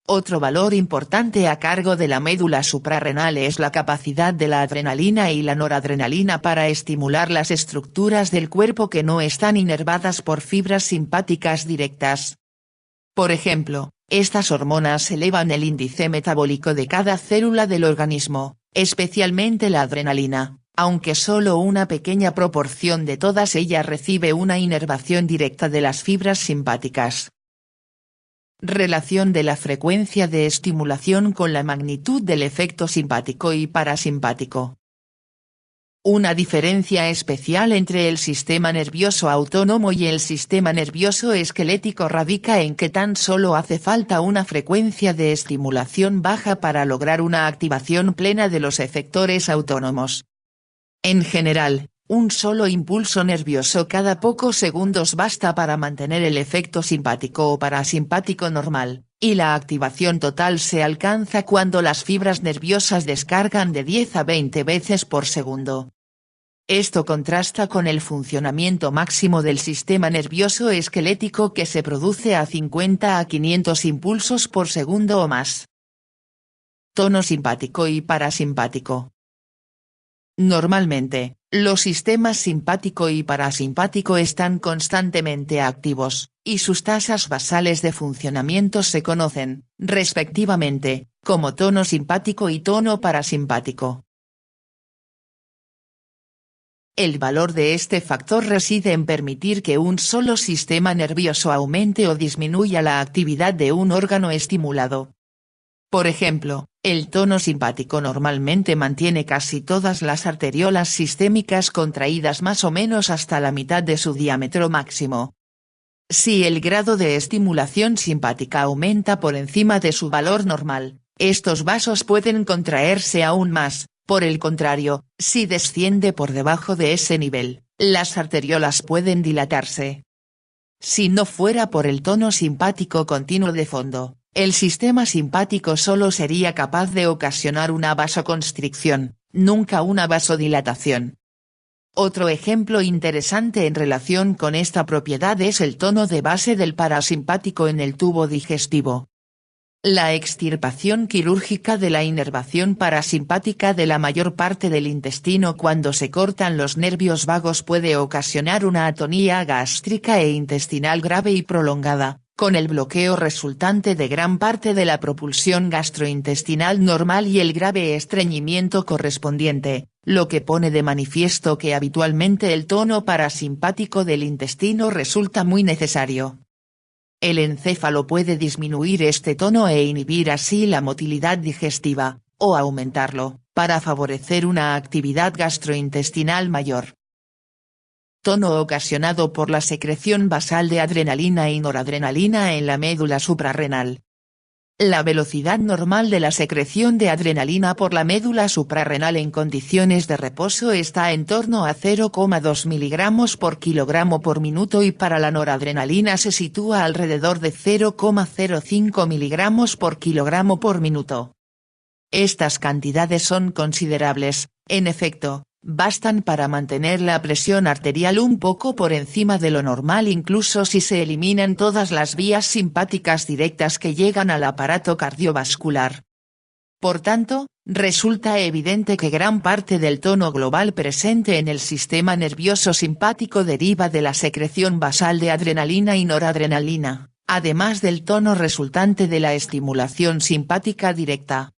Otro valor importante a cargo de la médula suprarrenal es la capacidad de la adrenalina y la noradrenalina para estimular las estructuras del cuerpo que no están inervadas por fibras simpáticas directas. Por ejemplo, estas hormonas elevan el índice metabólico de cada célula del organismo, especialmente la adrenalina, aunque solo una pequeña proporción de todas ellas recibe una inervación directa de las fibras simpáticas. Relación de la frecuencia de estimulación con la magnitud del efecto simpático y parasimpático. Una diferencia especial entre el sistema nervioso autónomo y el sistema nervioso esquelético radica en que tan solo hace falta una frecuencia de estimulación baja para lograr una activación plena de los efectores autónomos. En general, Un solo impulso nervioso cada pocos segundos basta para mantener el efecto simpático o parasimpático normal, y la activación total se alcanza cuando las fibras nerviosas descargan de 10 a 20 veces por segundo. Esto contrasta con el funcionamiento máximo del sistema nervioso esquelético que se produce a 50 a 500 impulsos por segundo o más. Tono simpático y parasimpático. Normalmente, los sistemas simpático y parasimpático están constantemente activos, y sus tasas basales de funcionamiento se conocen, respectivamente, como tono simpático y tono parasimpático. El valor de este factor reside en permitir que un solo sistema nervioso aumente o disminuya la actividad de un órgano estimulado. Por ejemplo, el tono simpático normalmente mantiene casi todas las arteriolas sistémicas contraídas más o menos hasta la mitad de su diámetro máximo. Si el grado de estimulación simpática aumenta por encima de su valor normal, estos vasos pueden contraerse aún más. Por el contrario, si desciende por debajo de ese nivel, las arteriolas pueden dilatarse. Si no fuera por el tono simpático continuo de fondo, el sistema simpático solo sería capaz de ocasionar una vasoconstricción, nunca una vasodilatación. Otro ejemplo interesante en relación con esta propiedad es el tono de base del parasimpático en el tubo digestivo. La extirpación quirúrgica de la inervación parasimpática de la mayor parte del intestino cuando se cortan los nervios vagos puede ocasionar una atonía gástrica e intestinal grave y prolongada, con el bloqueo resultante de gran parte de la propulsión gastrointestinal normal y el grave estreñimiento correspondiente, lo que pone de manifiesto que habitualmente el tono parasimpático del intestino resulta muy necesario. El encéfalo puede disminuir este tono e inhibir así la motilidad digestiva, o aumentarlo, para favorecer una actividad gastrointestinal mayor. Tono ocasionado por la secreción basal de adrenalina y noradrenalina en la médula suprarrenal. La velocidad normal de la secreción de adrenalina por la médula suprarrenal en condiciones de reposo está en torno a 0,2 mg por kilogramo por minuto y para la noradrenalina se sitúa alrededor de 0,05 mg por kilogramo por minuto. Estas cantidades son considerables, en efecto, bastan para mantener la presión arterial un poco por encima de lo normal incluso si se eliminan todas las vías simpáticas directas que llegan al aparato cardiovascular. Por tanto, resulta evidente que gran parte del tono global presente en el sistema nervioso simpático deriva de la secreción basal de adrenalina y noradrenalina, además del tono resultante de la estimulación simpática directa.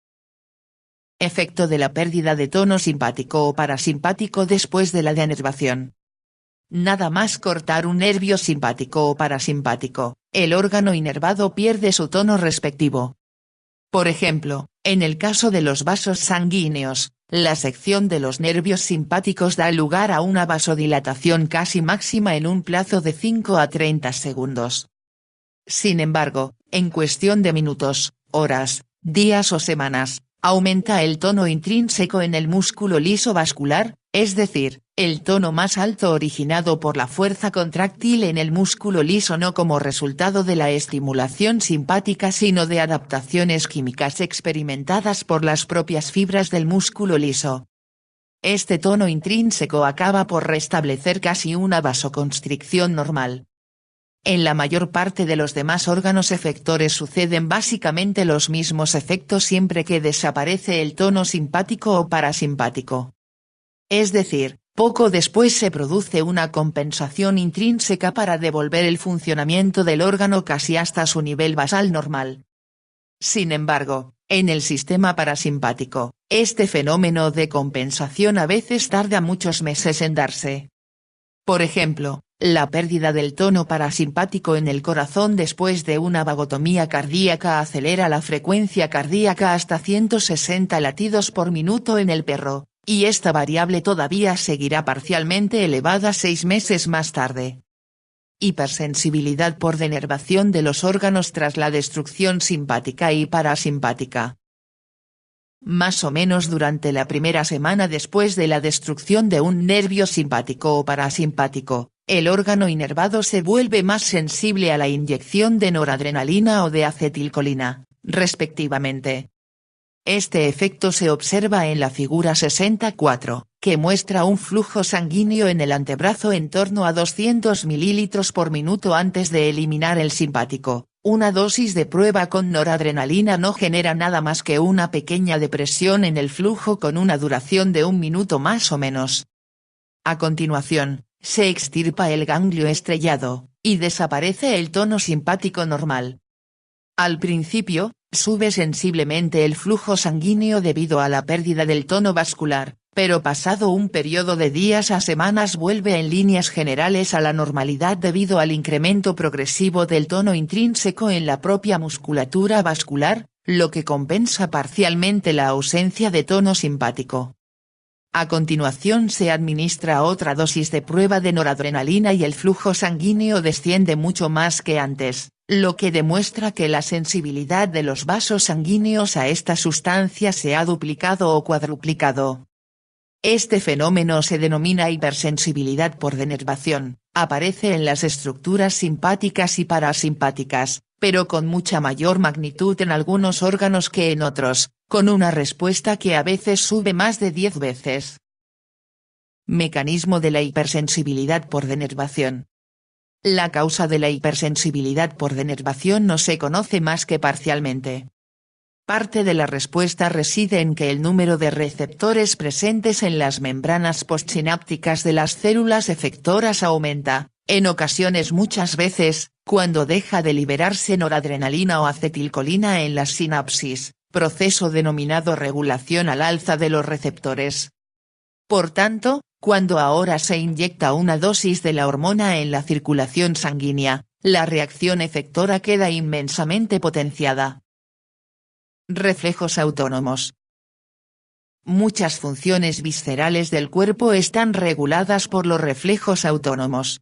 Efecto de la pérdida de tono simpático o parasimpático después de la denervación. Nada más cortar un nervio simpático o parasimpático, el órgano inervado pierde su tono respectivo. Por ejemplo, en el caso de los vasos sanguíneos, la sección de los nervios simpáticos da lugar a una vasodilatación casi máxima en un plazo de 5 a 30 segundos. Sin embargo, en cuestión de minutos, horas, días o semanas, aumenta el tono intrínseco en el músculo liso vascular, es decir, el tono más alto originado por la fuerza contráctil en el músculo liso no como resultado de la estimulación simpática sino de adaptaciones químicas experimentadas por las propias fibras del músculo liso. Este tono intrínseco acaba por restablecer casi una vasoconstricción normal. En la mayor parte de los demás órganos efectores suceden básicamente los mismos efectos siempre que desaparece el tono simpático o parasimpático. Es decir, poco después se produce una compensación intrínseca para devolver el funcionamiento del órgano casi hasta su nivel basal normal. Sin embargo, en el sistema parasimpático, este fenómeno de compensación a veces tarda muchos meses en darse. Por ejemplo, la pérdida del tono parasimpático en el corazón después de una vagotomía cardíaca acelera la frecuencia cardíaca hasta 160 latidos por minuto en el perro, y esta variable todavía seguirá parcialmente elevada 6 meses más tarde. Hipersensibilidad por denervación de los órganos tras la destrucción simpática y parasimpática. más o menos durante la primera semana después de la destrucción de un nervio simpático o parasimpático, el órgano inervado se vuelve más sensible a la inyección de noradrenalina o de acetilcolina, respectivamente. Este efecto se observa en la figura 64, que muestra un flujo sanguíneo en el antebrazo en torno a 200 ml por minuto antes de eliminar el simpático. Una dosis de prueba con noradrenalina no genera nada más que una pequeña depresión en el flujo con una duración de 1 minuto más o menos. A continuación, se extirpa el ganglio estrellado, y desaparece el tono simpático normal. Al principio, sube sensiblemente el flujo sanguíneo debido a la pérdida del tono vascular, pero pasado un periodo de días a semanas vuelve en líneas generales a la normalidad debido al incremento progresivo del tono intrínseco en la propia musculatura vascular, lo que compensa parcialmente la ausencia de tono simpático. A continuación se administra otra dosis de prueba de noradrenalina y el flujo sanguíneo desciende mucho más que antes, lo que demuestra que la sensibilidad de los vasos sanguíneos a esta sustancia se ha duplicado o cuadruplicado. Este fenómeno se denomina hipersensibilidad por denervación, aparece en las estructuras simpáticas y parasimpáticas, pero con mucha mayor magnitud en algunos órganos que en otros, con una respuesta que a veces sube más de 10 veces. Mecanismo de la hipersensibilidad por denervación. La causa de la hipersensibilidad por denervación no se conoce más que parcialmente. Parte de la respuesta reside en que el número de receptores presentes en las membranas postsinápticas de las células efectoras aumenta, en ocasiones muchas veces, cuando deja de liberarse noradrenalina o acetilcolina en las sinapsis, proceso denominado regulación al alza de los receptores. Por tanto, cuando ahora se inyecta una dosis de la hormona en la circulación sanguínea, la reacción efectora queda inmensamente potenciada. Reflejos autónomos. Muchas funciones viscerales del cuerpo están reguladas por los reflejos autónomos.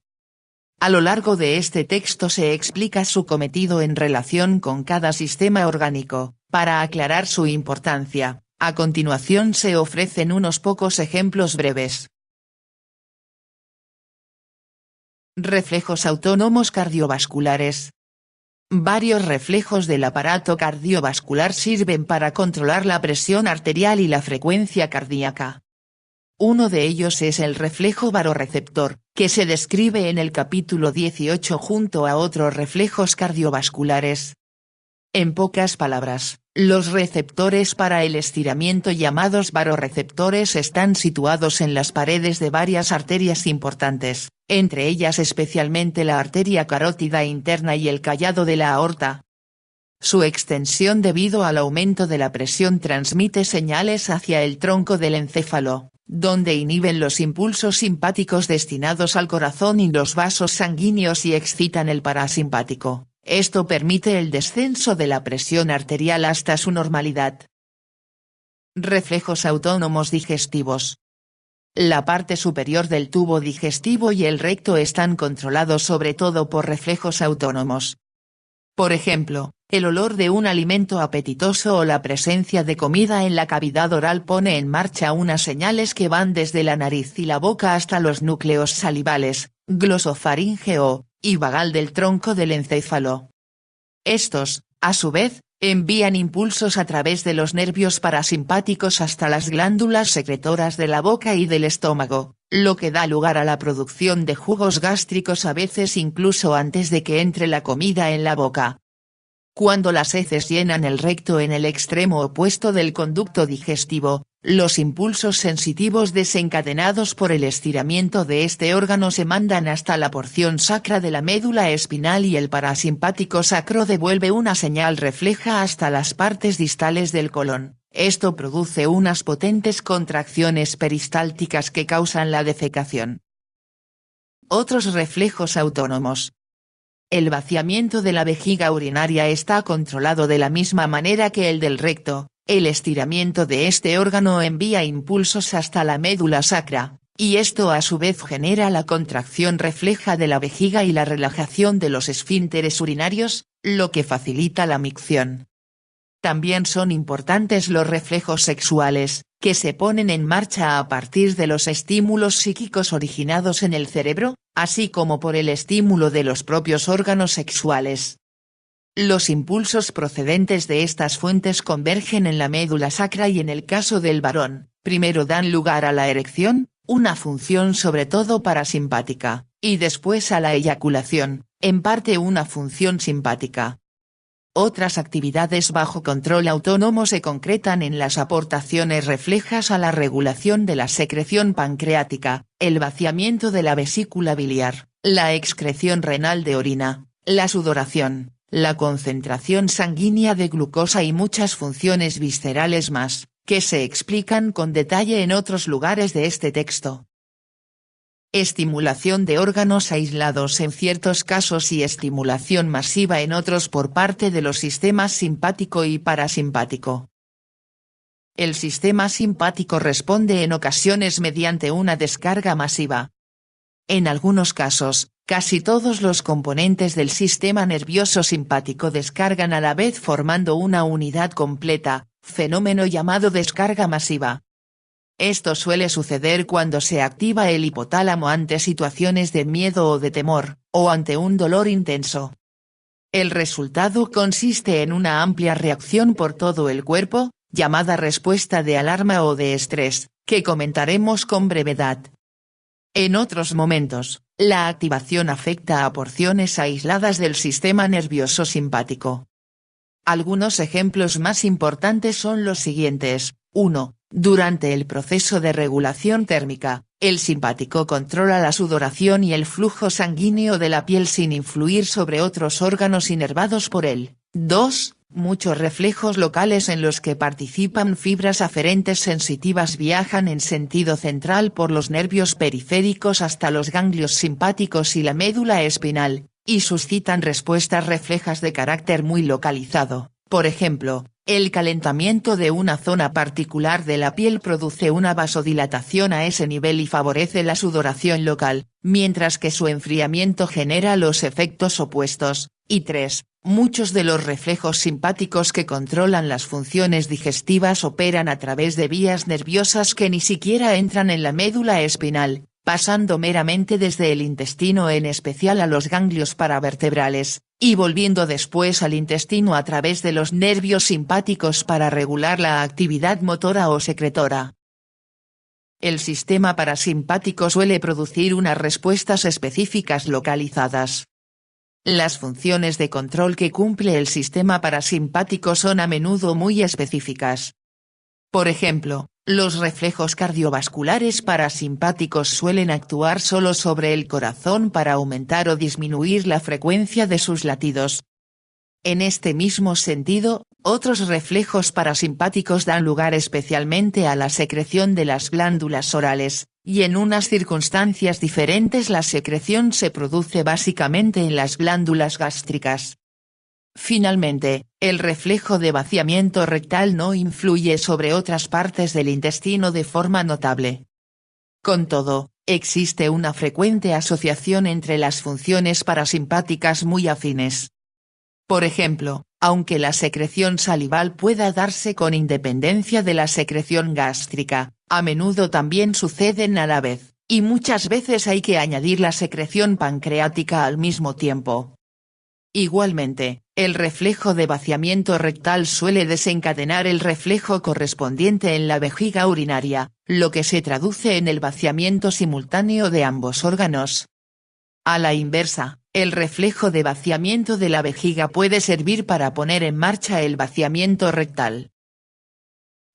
A lo largo de este texto se explica su cometido en relación con cada sistema orgánico. Para aclarar su importancia, a continuación se ofrecen unos pocos ejemplos breves. Reflejos autónomos cardiovasculares. Varios reflejos del aparato cardiovascular sirven para controlar la presión arterial y la frecuencia cardíaca. Uno de ellos es el reflejo barorreceptor, que se describe en el capítulo 18 junto a otros reflejos cardiovasculares. En pocas palabras, los receptores para el estiramiento llamados barorreceptores están situados en las paredes de varias arterias importantes, entre ellas especialmente la arteria carótida interna y el callado de la aorta. Su extensión debido al aumento de la presión transmite señales hacia el tronco del encéfalo, donde inhiben los impulsos simpáticos destinados al corazón y los vasos sanguíneos y excitan el parasimpático. Esto permite el descenso de la presión arterial hasta su normalidad. Reflejos autónomos digestivos. La parte superior del tubo digestivo y el recto están controlados sobre todo por reflejos autónomos. Por ejemplo, el olor de un alimento apetitoso o la presencia de comida en la cavidad oral pone en marcha unas señales que van desde la nariz y la boca hasta los núcleos salivales, glosofaríngeo y vagal del tronco del encéfalo. Estos, a su vez, envían impulsos a través de los nervios parasimpáticos hasta las glándulas secretoras de la boca y del estómago, lo que da lugar a la producción de jugos gástricos a veces incluso antes de que entre la comida en la boca. Cuando las heces llenan el recto en el extremo opuesto del conducto digestivo, los impulsos sensitivos desencadenados por el estiramiento de este órgano se mandan hasta la porción sacra de la médula espinal y el parasimpático sacro devuelve una señal refleja hasta las partes distales del colon. Esto produce unas potentes contracciones peristálticas que causan la defecación. Otros reflejos autónomos. El vaciamiento de la vejiga urinaria está controlado de la misma manera que el del recto. El estiramiento de este órgano envía impulsos hasta la médula sacra, y esto a su vez genera la contracción refleja de la vejiga y la relajación de los esfínteres urinarios, lo que facilita la micción. También son importantes los reflejos sexuales, que se ponen en marcha a partir de los estímulos psíquicos originados en el cerebro, así como por el estímulo de los propios órganos sexuales. Los impulsos procedentes de estas fuentes convergen en la médula sacra y en el caso del varón, primero dan lugar a la erección, una función sobre todo parasimpática, y después a la eyaculación, en parte una función simpática. Otras actividades bajo control autónomo se concretan en las aportaciones reflejas a la regulación de la secreción pancreática, el vaciamiento de la vesícula biliar, la excreción renal de orina, la sudoración, la concentración sanguínea de glucosa y muchas funciones viscerales más, que se explican con detalle en otros lugares de este texto. Estimulación de órganos aislados en ciertos casos y estimulación masiva en otros por parte de los sistemas simpático y parasimpático. El sistema simpático responde en ocasiones mediante una descarga masiva. En algunos casos, casi todos los componentes del sistema nervioso simpático descargan a la vez formando una unidad completa, fenómeno llamado descarga masiva. Esto suele suceder cuando se activa el hipotálamo ante situaciones de miedo o de temor, o ante un dolor intenso. El resultado consiste en una amplia reacción por todo el cuerpo, llamada respuesta de alarma o de estrés, que comentaremos con brevedad. En otros momentos, la activación afecta a porciones aisladas del sistema nervioso simpático. Algunos ejemplos más importantes son los siguientes. 1. Durante el proceso de regulación térmica, el simpático controla la sudoración y el flujo sanguíneo de la piel sin influir sobre otros órganos inervados por él. 2. Muchos reflejos locales en los que participan fibras aferentes sensitivas viajan en sentido central por los nervios periféricos hasta los ganglios simpáticos y la médula espinal, y suscitan respuestas reflejas de carácter muy localizado. Por ejemplo, el calentamiento de una zona particular de la piel produce una vasodilatación a ese nivel y favorece la sudoración local, mientras que su enfriamiento genera los efectos opuestos. Y 3. Muchos de los reflejos simpáticos que controlan las funciones digestivas operan a través de vías nerviosas que ni siquiera entran en la médula espinal, pasando meramente desde el intestino en especial a los ganglios paravertebrales, y volviendo después al intestino a través de los nervios simpáticos para regular la actividad motora o secretora. El sistema parasimpático suele producir unas respuestas específicas localizadas. Las funciones de control que cumple el sistema parasimpático son a menudo muy específicas. Por ejemplo, los reflejos cardiovasculares parasimpáticos suelen actuar solo sobre el corazón para aumentar o disminuir la frecuencia de sus latidos. En este mismo sentido, otros reflejos parasimpáticos dan lugar especialmente a la secreción de las glándulas orales, y en unas circunstancias diferentes la secreción se produce básicamente en las glándulas gástricas. Finalmente, el reflejo de vaciamiento rectal no influye sobre otras partes del intestino de forma notable. Con todo, existe una frecuente asociación entre las funciones parasimpáticas muy afines. Por ejemplo, aunque la secreción salival pueda darse con independencia de la secreción gástrica, a menudo también suceden a la vez, y muchas veces hay que añadir la secreción pancreática al mismo tiempo. Igualmente, el reflejo de vaciamiento rectal suele desencadenar el reflejo correspondiente en la vejiga urinaria, lo que se traduce en el vaciamiento simultáneo de ambos órganos. A la inversa, el reflejo de vaciamiento de la vejiga puede servir para poner en marcha el vaciamiento rectal.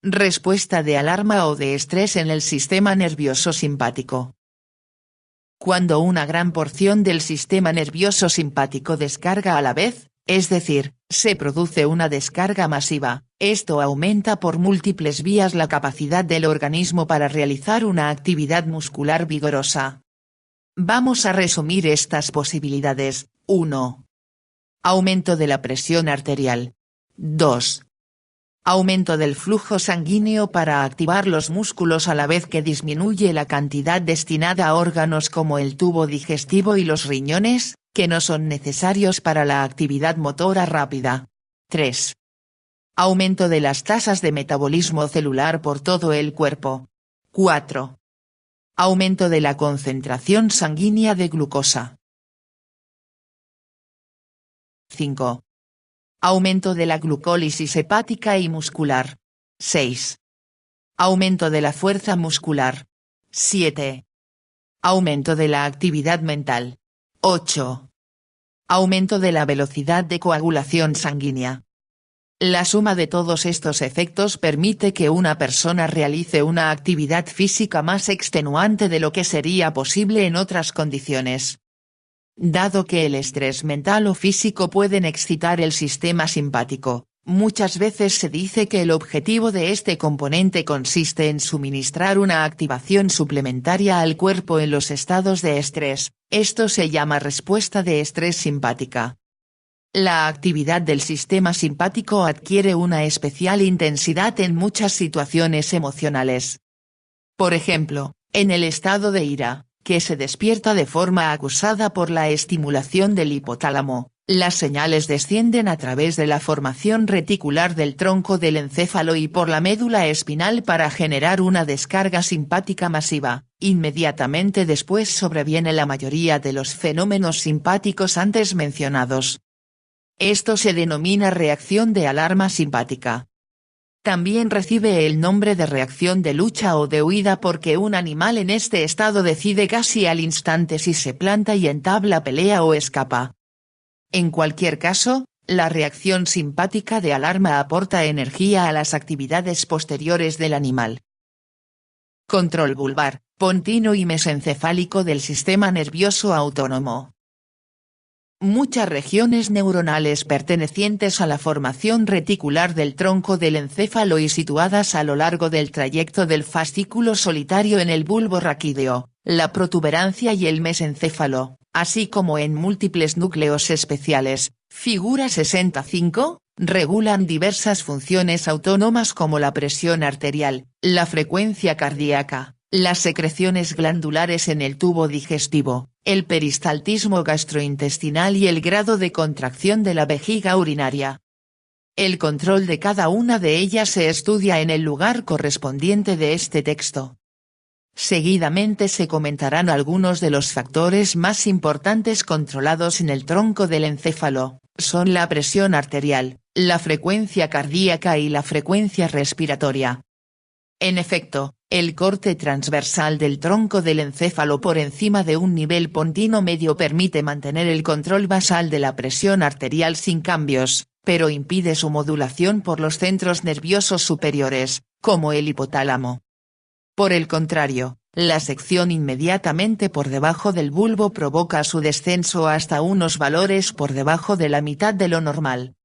Respuesta de alarma o de estrés en el sistema nervioso simpático. Cuando una gran porción del sistema nervioso simpático descarga a la vez, es decir, se produce una descarga masiva, esto aumenta por múltiples vías la capacidad del organismo para realizar una actividad muscular vigorosa. Vamos a resumir estas posibilidades. 1. Aumento de la presión arterial. 2. Aumento del flujo sanguíneo para activar los músculos a la vez que disminuye la cantidad destinada a órganos como el tubo digestivo y los riñones, que no son necesarios para la actividad motora rápida. 3. Aumento de las tasas de metabolismo celular por todo el cuerpo. 4. Aumento de la concentración sanguínea de glucosa. 5. Aumento de la glucólisis hepática y muscular. 6. Aumento de la fuerza muscular. 7. Aumento de la actividad mental. 8. Aumento de la velocidad de coagulación sanguínea. La suma de todos estos efectos permite que una persona realice una actividad física más extenuante de lo que sería posible en otras condiciones. Dado que el estrés mental o físico pueden excitar el sistema simpático, muchas veces se dice que el objetivo de este componente consiste en suministrar una activación suplementaria al cuerpo en los estados de estrés. Esto se llama respuesta de estrés simpática. La actividad del sistema simpático adquiere una especial intensidad en muchas situaciones emocionales. Por ejemplo, en el estado de ira, que se despierta de forma acusada por la estimulación del hipotálamo, las señales descienden a través de la formación reticular del tronco del encéfalo y por la médula espinal para generar una descarga simpática masiva. Inmediatamente después sobreviene la mayoría de los fenómenos simpáticos antes mencionados. Esto se denomina reacción de alarma simpática. También recibe el nombre de reacción de lucha o de huida porque un animal en este estado decide casi al instante si se planta y entabla pelea o escapa. En cualquier caso, la reacción simpática de alarma aporta energía a las actividades posteriores del animal. Control vulvar, pontino y mesencefálico del sistema nervioso autónomo. Muchas regiones neuronales pertenecientes a la formación reticular del tronco del encéfalo y situadas a lo largo del trayecto del fascículo solitario en el bulbo raquídeo, la protuberancia y el mesencéfalo, así como en múltiples núcleos especiales, figura 65, regulan diversas funciones autónomas como la presión arterial, la frecuencia cardíaca, las secreciones glandulares en el tubo digestivo, el peristaltismo gastrointestinal y el grado de contracción de la vejiga urinaria. El control de cada una de ellas se estudia en el lugar correspondiente de este texto. Seguidamente se comentarán algunos de los factores más importantes controlados en el tronco del encéfalo, son la presión arterial, la frecuencia cardíaca y la frecuencia respiratoria. En efecto, el corte transversal del tronco del encéfalo por encima de un nivel pontino medio permite mantener el control basal de la presión arterial sin cambios, pero impide su modulación por los centros nerviosos superiores, como el hipotálamo. Por el contrario, la sección inmediatamente por debajo del bulbo provoca su descenso hasta unos valores por debajo de la mitad de lo normal.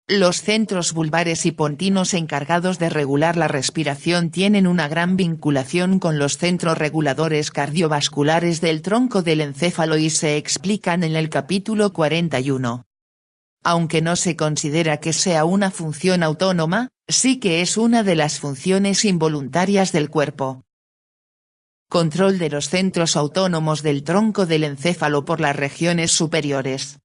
Los centros vulvares y pontinos encargados de regular la respiración tienen una gran vinculación con los centros reguladores cardiovasculares del tronco del encéfalo y se explican en el capítulo 41. Aunque no se considera que sea una función autónoma, sí que es una de las funciones involuntarias del cuerpo. Control de los centros autónomos del tronco del encéfalo por las regiones superiores.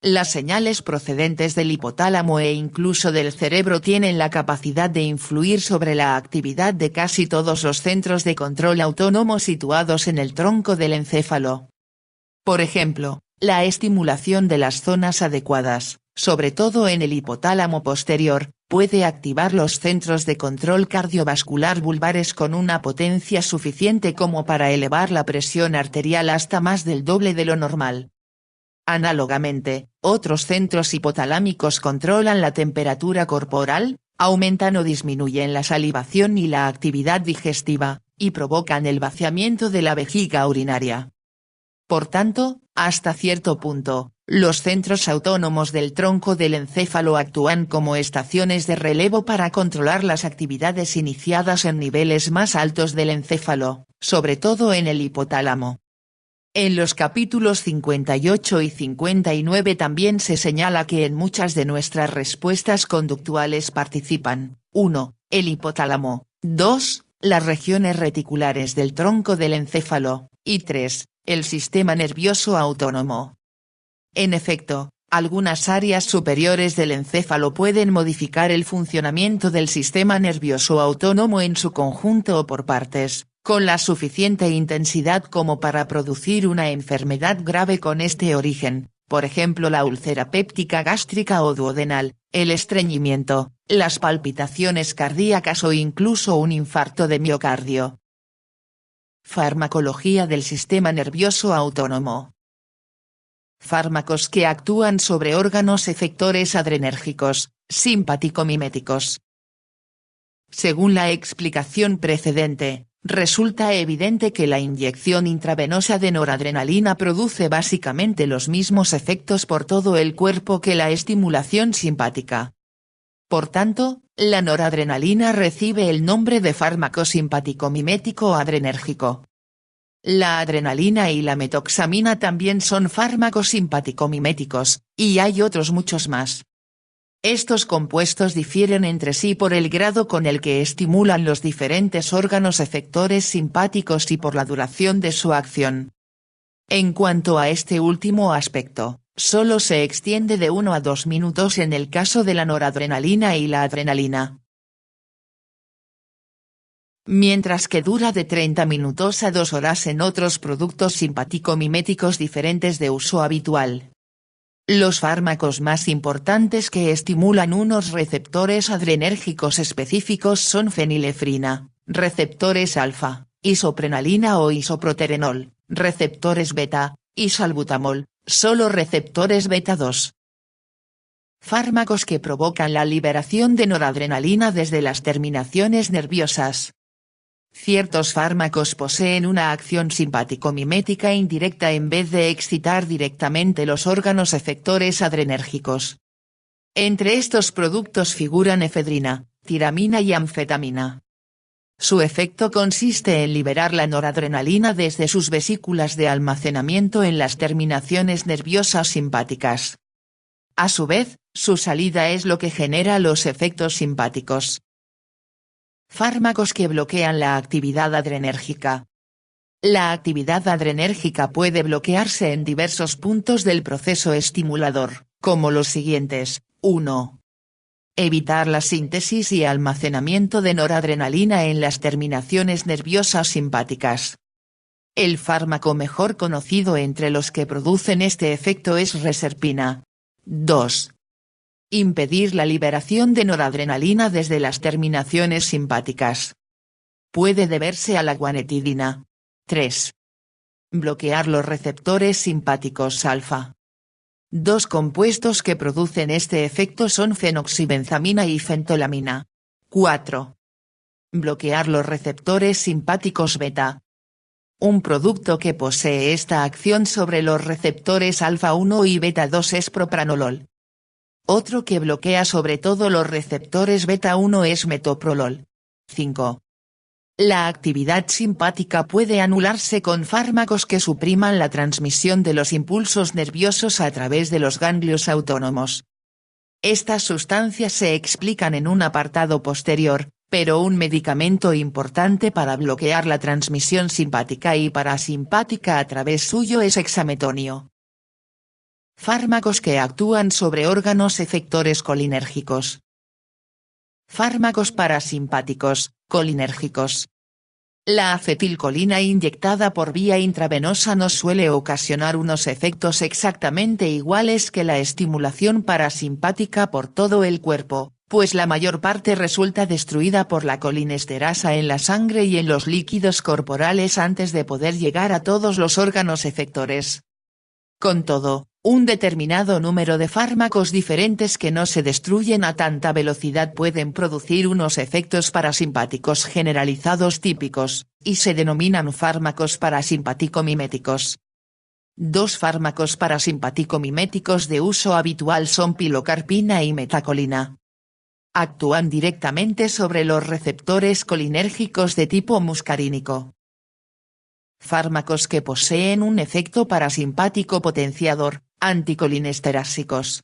Las señales procedentes del hipotálamo e incluso del cerebro tienen la capacidad de influir sobre la actividad de casi todos los centros de control autónomo situados en el tronco del encéfalo. Por ejemplo, la estimulación de las zonas adecuadas, sobre todo en el hipotálamo posterior, puede activar los centros de control cardiovascular vulvares con una potencia suficiente como para elevar la presión arterial hasta más del doble de lo normal. Análogamente, otros centros hipotalámicos controlan la temperatura corporal, aumentan o disminuyen la salivación y la actividad digestiva, y provocan el vaciamiento de la vejiga urinaria. Por tanto, hasta cierto punto, los centros autónomos del tronco del encéfalo actúan como estaciones de relevo para controlar las actividades iniciadas en niveles más altos del encéfalo, sobre todo en el hipotálamo. En los capítulos 58 y 59 también se señala que en muchas de nuestras respuestas conductuales participan, 1, el hipotálamo, 2, las regiones reticulares del tronco del encéfalo, y 3, el sistema nervioso autónomo. En efecto, Algunas áreas superiores del encéfalo pueden modificar el funcionamiento del sistema nervioso autónomo en su conjunto o por partes, con la suficiente intensidad como para producir una enfermedad grave con este origen, por ejemplo la úlcera péptica gástrica o duodenal, el estreñimiento, las palpitaciones cardíacas o incluso un infarto de miocardio. Farmacología del sistema nervioso autónomo. Fármacos que actúan sobre órganos efectores adrenérgicos, simpático-miméticos. Según la explicación precedente, resulta evidente que la inyección intravenosa de noradrenalina produce básicamente los mismos efectos por todo el cuerpo que la estimulación simpática. Por tanto, la noradrenalina recibe el nombre de fármaco simpático-mimético adrenérgico. La adrenalina y la metoxamina también son fármacos simpático-miméticos, y hay otros muchos más. Estos compuestos difieren entre sí por el grado con el que estimulan los diferentes órganos efectores simpáticos y por la duración de su acción. En cuanto a este último aspecto, solo se extiende de 1 a 2 minutos en el caso de la noradrenalina y la adrenalina, mientras que dura de 30 minutos a 2 horas en otros productos simpático-miméticos diferentes de uso habitual. Los fármacos más importantes que estimulan unos receptores adrenérgicos específicos son fenilefrina, receptores alfa, isoprenalina o isoproterenol, receptores beta, y salbutamol, solo receptores beta 2. Fármacos que provocan la liberación de noradrenalina desde las terminaciones nerviosas. Ciertos fármacos poseen una acción simpático-mimética indirecta en vez de excitar directamente los órganos efectores adrenérgicos. Entre estos productos figuran efedrina, tiramina y anfetamina. Su efecto consiste en liberar la noradrenalina desde sus vesículas de almacenamiento en las terminaciones nerviosas simpáticas. A su vez, su salida es lo que genera los efectos simpáticos. Fármacos que bloquean la actividad adrenérgica. La actividad adrenérgica puede bloquearse en diversos puntos del proceso estimulador, como los siguientes: 1. Evitar la síntesis y almacenamiento de noradrenalina en las terminaciones nerviosas simpáticas. El fármaco mejor conocido entre los que producen este efecto es reserpina. 2. Impedir la liberación de noradrenalina desde las terminaciones simpáticas. Puede deberse a la guanetidina. 3. Bloquear los receptores simpáticos alfa. Dos compuestos que producen este efecto son fenoxibenzamina y fentolamina. 4. Bloquear los receptores simpáticos beta. Un producto que posee esta acción sobre los receptores alfa 1 y beta 2 es propranolol. Otro que bloquea sobre todo los receptores beta 1 es metoprolol. 5. La actividad simpática puede anularse con fármacos que supriman la transmisión de los impulsos nerviosos a través de los ganglios autónomos. Estas sustancias se explican en un apartado posterior, pero un medicamento importante para bloquear la transmisión simpática y parasimpática a través suyo es hexametonio. Fármacos que actúan sobre órganos efectores colinérgicos. Fármacos parasimpáticos, colinérgicos. La acetilcolina inyectada por vía intravenosa no suele ocasionar unos efectos exactamente iguales que la estimulación parasimpática por todo el cuerpo, pues la mayor parte resulta destruida por la colinesterasa en la sangre y en los líquidos corporales antes de poder llegar a todos los órganos efectores. Con todo, un determinado número de fármacos diferentes que no se destruyen a tanta velocidad pueden producir unos efectos parasimpáticos generalizados típicos, y se denominan fármacos parasimpático-miméticos. Dos fármacos parasimpático-miméticos de uso habitual son pilocarpina y metacolina. Actúan directamente sobre los receptores colinérgicos de tipo muscarínico. Fármacos que poseen un efecto parasimpático potenciador, anticolinesterásicos.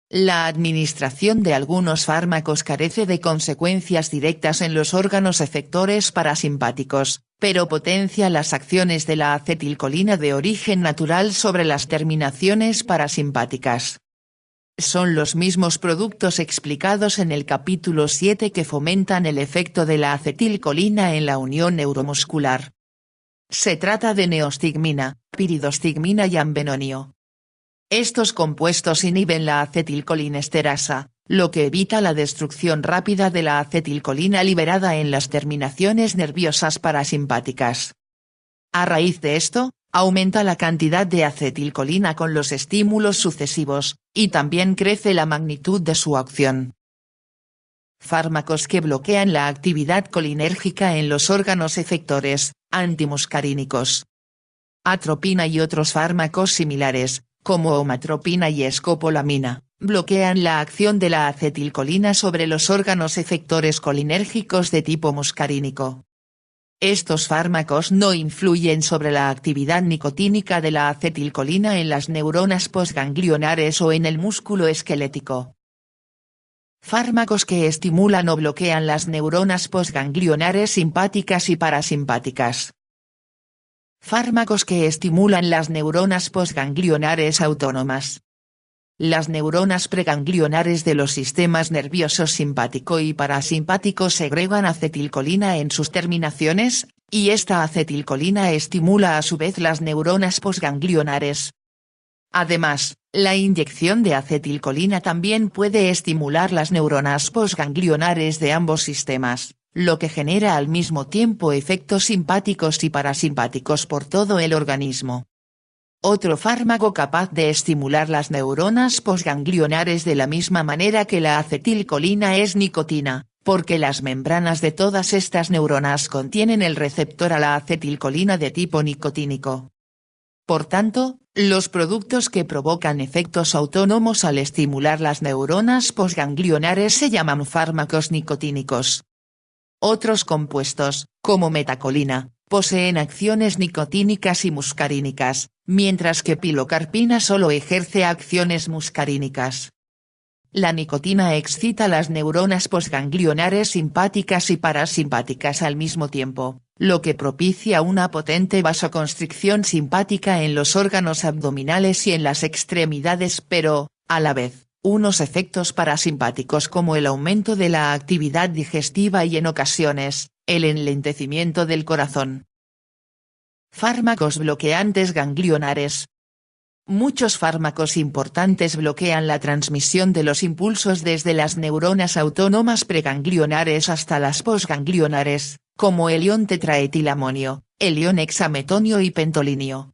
La administración de algunos fármacos carece de consecuencias directas en los órganos efectores parasimpáticos, pero potencia las acciones de la acetilcolina de origen natural sobre las terminaciones parasimpáticas. Son los mismos productos explicados en el capítulo 7 que fomentan el efecto de la acetilcolina en la unión neuromuscular. Se trata de neostigmina, piridostigmina y ambenonio. Estos compuestos inhiben la acetilcolinesterasa, lo que evita la destrucción rápida de la acetilcolina liberada en las terminaciones nerviosas parasimpáticas. A raíz de esto, aumenta la cantidad de acetilcolina con los estímulos sucesivos, y también crece la magnitud de su acción. Fármacos que bloquean la actividad colinérgica en los órganos efectores, antimuscarínicos. Atropina y otros fármacos similares, como omatropina y escopolamina, bloquean la acción de la acetilcolina sobre los órganos efectores colinérgicos de tipo muscarínico. Estos fármacos no influyen sobre la actividad nicotínica de la acetilcolina en las neuronas postganglionares o en el músculo esquelético. Fármacos que estimulan o bloquean las neuronas postganglionares simpáticas y parasimpáticas. Fármacos que estimulan las neuronas postganglionares autónomas. Las neuronas preganglionares de los sistemas nerviosos simpático y parasimpático segregan acetilcolina en sus terminaciones, y esta acetilcolina estimula a su vez las neuronas postganglionares. Además, la inyección de acetilcolina también puede estimular las neuronas postganglionares de ambos sistemas, lo que genera al mismo tiempo efectos simpáticos y parasimpáticos por todo el organismo. Otro fármaco capaz de estimular las neuronas postganglionares de la misma manera que la acetilcolina es nicotina, porque las membranas de todas estas neuronas contienen el receptor a la acetilcolina de tipo nicotínico. Por tanto, los productos que provocan efectos autónomos al estimular las neuronas postganglionares se llaman fármacos nicotínicos. Otros compuestos, como metacolina, poseen acciones nicotínicas y muscarínicas, mientras que pilocarpina solo ejerce acciones muscarínicas. La nicotina excita las neuronas postganglionares simpáticas y parasimpáticas al mismo tiempo, lo que propicia una potente vasoconstricción simpática en los órganos abdominales y en las extremidades pero, a la vez, unos efectos parasimpáticos como el aumento de la actividad digestiva y en ocasiones, el enlentecimiento del corazón. Fármacos bloqueantes ganglionares. Muchos fármacos importantes bloquean la transmisión de los impulsos desde las neuronas autónomas preganglionares hasta las postganglionares, como el ion tetraetilamonio, el ion hexametonio y pentolinio.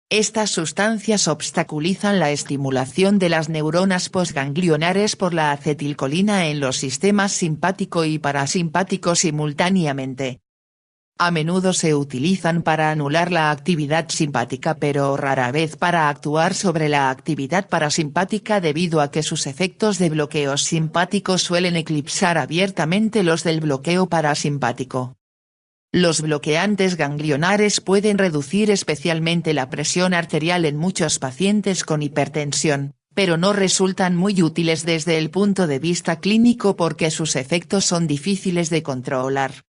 Estas sustancias obstaculizan la estimulación de las neuronas postganglionares por la acetilcolina en los sistemas simpático y parasimpático simultáneamente. A menudo se utilizan para anular la actividad simpática pero rara vez para actuar sobre la actividad parasimpática debido a que sus efectos de bloqueo simpático suelen eclipsar abiertamente los del bloqueo parasimpático. Los bloqueantes ganglionares pueden reducir especialmente la presión arterial en muchos pacientes con hipertensión, pero no resultan muy útiles desde el punto de vista clínico porque sus efectos son difíciles de controlar.